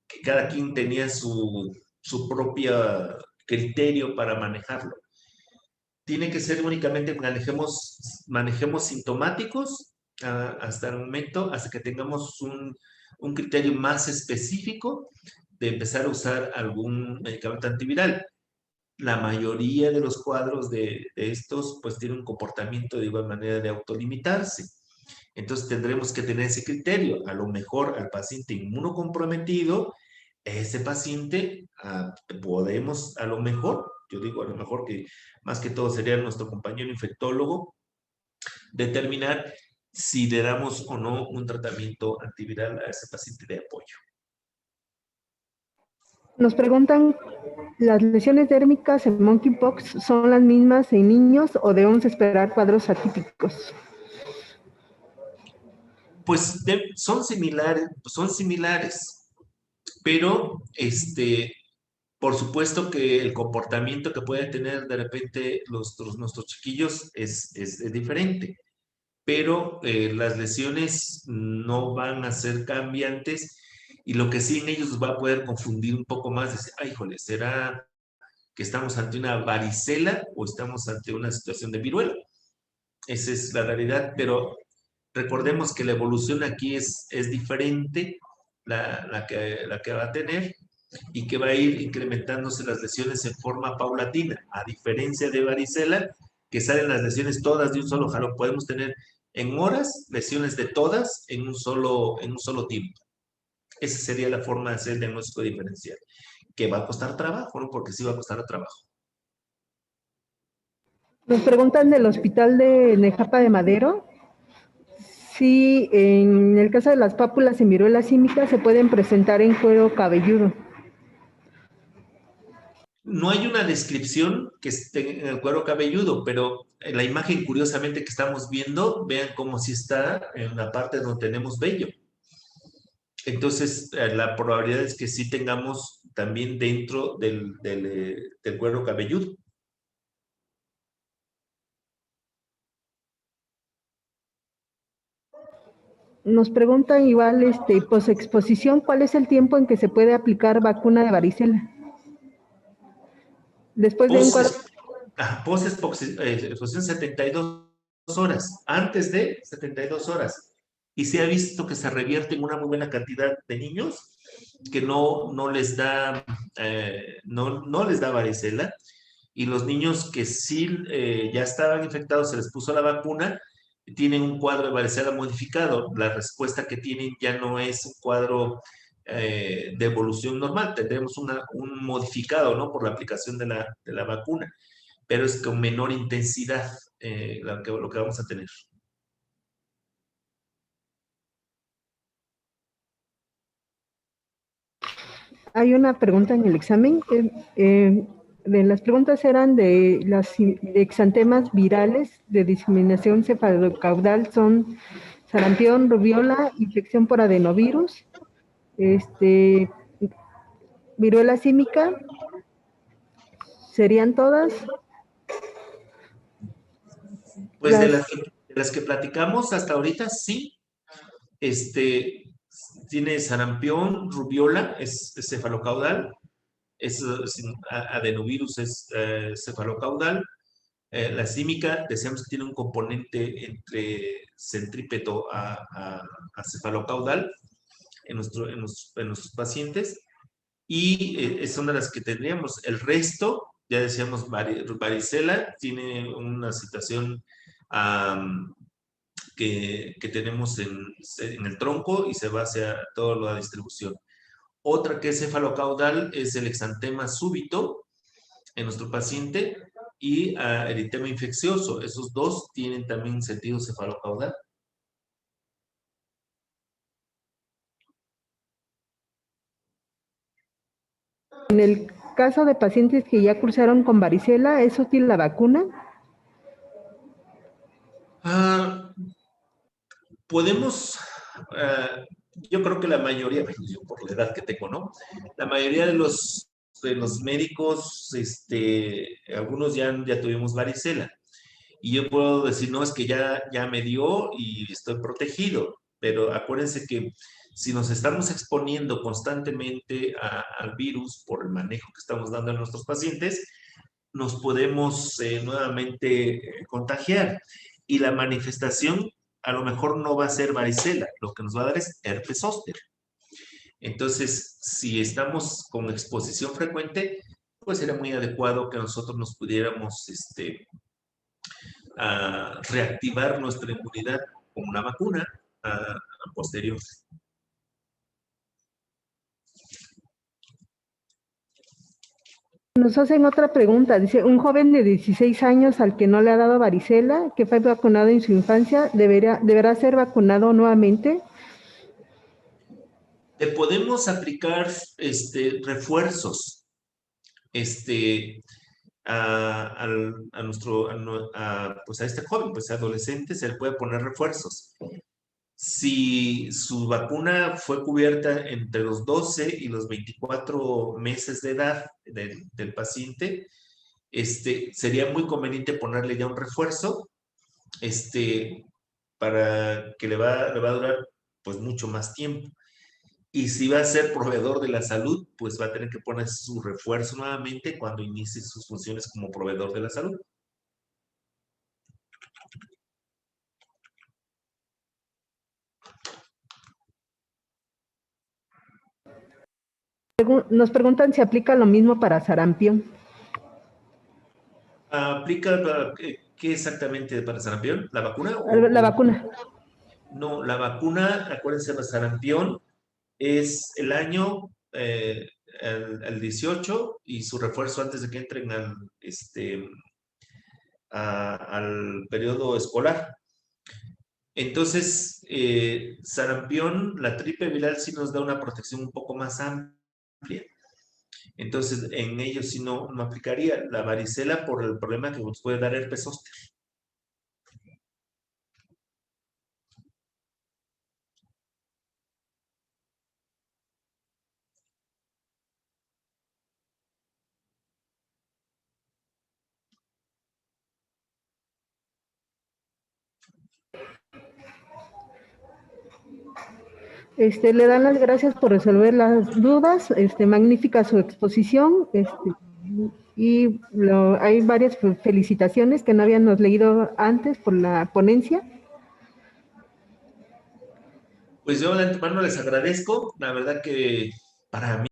que cada quien tenía su propio criterio para manejarlo. Tiene que ser únicamente manejemos sintomáticos hasta el momento, hasta que tengamos un criterio más específico de empezar a usar algún medicamento antiviral. La mayoría de los cuadros de estos pues tienen un comportamiento de igual manera de autolimitarse. Entonces tendremos que tener ese criterio. A lo mejor al paciente inmunocomprometido, ese paciente podemos a lo mejor, yo digo a lo mejor que más que todo sería nuestro compañero infectólogo, determinar si le damos o no un tratamiento antiviral a ese paciente de apoyo. Nos preguntan, ¿las lesiones dérmicas en monkeypox son las mismas en niños o debemos esperar cuadros atípicos? Pues son similares, pero Por supuesto que el comportamiento que pueden tener de repente nuestros chiquillos es diferente, pero las lesiones no van a ser cambiantes y lo que sí en ellos va a poder confundir un poco más, es, ay, híjole, ¿será que estamos ante una varicela o estamos ante una situación de viruela? Esa es la realidad, pero recordemos que la evolución aquí es diferente, la que va a tener y que va a ir incrementándose las lesiones en forma paulatina, a diferencia de varicela, que salen las lesiones todas de un solo jalón. Podemos tener en horas lesiones de todas en un solo tiempo. Esa sería la forma de hacer el diagnóstico diferencial, que va a costar trabajo, ¿no? Porque sí va a costar trabajo. Nos preguntan del hospital de Nejapa de Madero. Sí, en el caso de las pápulas en viruela símica se pueden presentar en cuero cabelludo. No hay una descripción que esté en el cuero cabelludo, pero en la imagen curiosamente que estamos viendo, vean cómo sí está en la parte donde tenemos vello. Entonces, la probabilidad es que sí tengamos también dentro del cuero cabelludo. Nos preguntan igual, posexposición, ¿cuál es el tiempo en que se puede aplicar vacuna de varicela? Después de un cuadro. Post-exposición 72 horas, antes de 72 horas. Y se ha visto que se revierte en una muy buena cantidad de niños que no les da, no les da varicela. Y los niños que sí ya estaban infectados, se les puso la vacuna, tienen un cuadro de varicela modificado. La respuesta que tienen ya no es un cuadro de evolución normal, tendremos un modificado, ¿no? Por la aplicación de la vacuna, pero es con menor intensidad lo que vamos a tener. Hay una pregunta en el examen. De las preguntas eran de exantemas virales de diseminación cefalocaudal, son sarampión, rubiola, infección por adenovirus, viruela símica, ¿serían todas? Pues de las que platicamos hasta ahorita, sí. Tiene sarampión, rubiola, es cefalocaudal, adenovirus es cefalocaudal. La símica, decíamos que tiene un componente entre centrípeto a cefalocaudal en nuestros pacientes, y son de las que tendríamos. El resto, ya decíamos, varicela, tiene una situación um, que tenemos en el tronco y se va hacia toda la distribución. Otra que es cefalocaudal es el exantema súbito en nuestro paciente y eritema infeccioso. Esos dos tienen también sentido cefalocaudal. En el caso de pacientes que ya cursaron con varicela, ¿es útil la vacuna? Podemos, yo creo que la mayoría, yo por la edad que tengo, ¿no? La mayoría de los médicos, algunos ya tuvimos varicela. Y yo puedo decir, no, es que ya me dio y estoy protegido. Pero acuérdense que si nos estamos exponiendo constantemente al virus por el manejo que estamos dando a nuestros pacientes, nos podemos nuevamente contagiar. Y la manifestación a lo mejor no va a ser varicela, lo que nos va a dar es herpes zóster. Entonces, si estamos con exposición frecuente, pues sería muy adecuado que nosotros nos pudiéramos reactivar nuestra inmunidad con una vacuna posterior. Nos hacen otra pregunta. Dice, un joven de 16 años al que no le ha dado varicela, que fue vacunado en su infancia, ¿deberá ser vacunado nuevamente? Te podemos aplicar refuerzos a este joven, pues adolescente, se le puede poner refuerzos. si su vacuna fue cubierta entre los 12 y los 24 meses de edad del paciente, sería muy conveniente ponerle ya un refuerzo, para que le va a durar pues mucho más tiempo. Y si va a ser proveedor de la salud, pues va a tener que poner su refuerzo nuevamente cuando inicie sus funciones como proveedor de la salud. Nos preguntan si aplica lo mismo para sarampión. ¿Aplica qué exactamente para sarampión? ¿La vacuna? La vacuna. No, la vacuna, acuérdense, la sarampión es el año, el 18 y su refuerzo antes de que entren al periodo escolar. Entonces, sarampión, la triple viral sí nos da una protección un poco más amplia. Entonces, en ellos sí no aplicaría la varicela por el problema que nos puede dar herpes zóster. Le dan las gracias por resolver las dudas, magnífica su exposición, y hay varias felicitaciones que no habíamos leído antes por la ponencia. Pues yo de antemano les agradezco, la verdad que para mí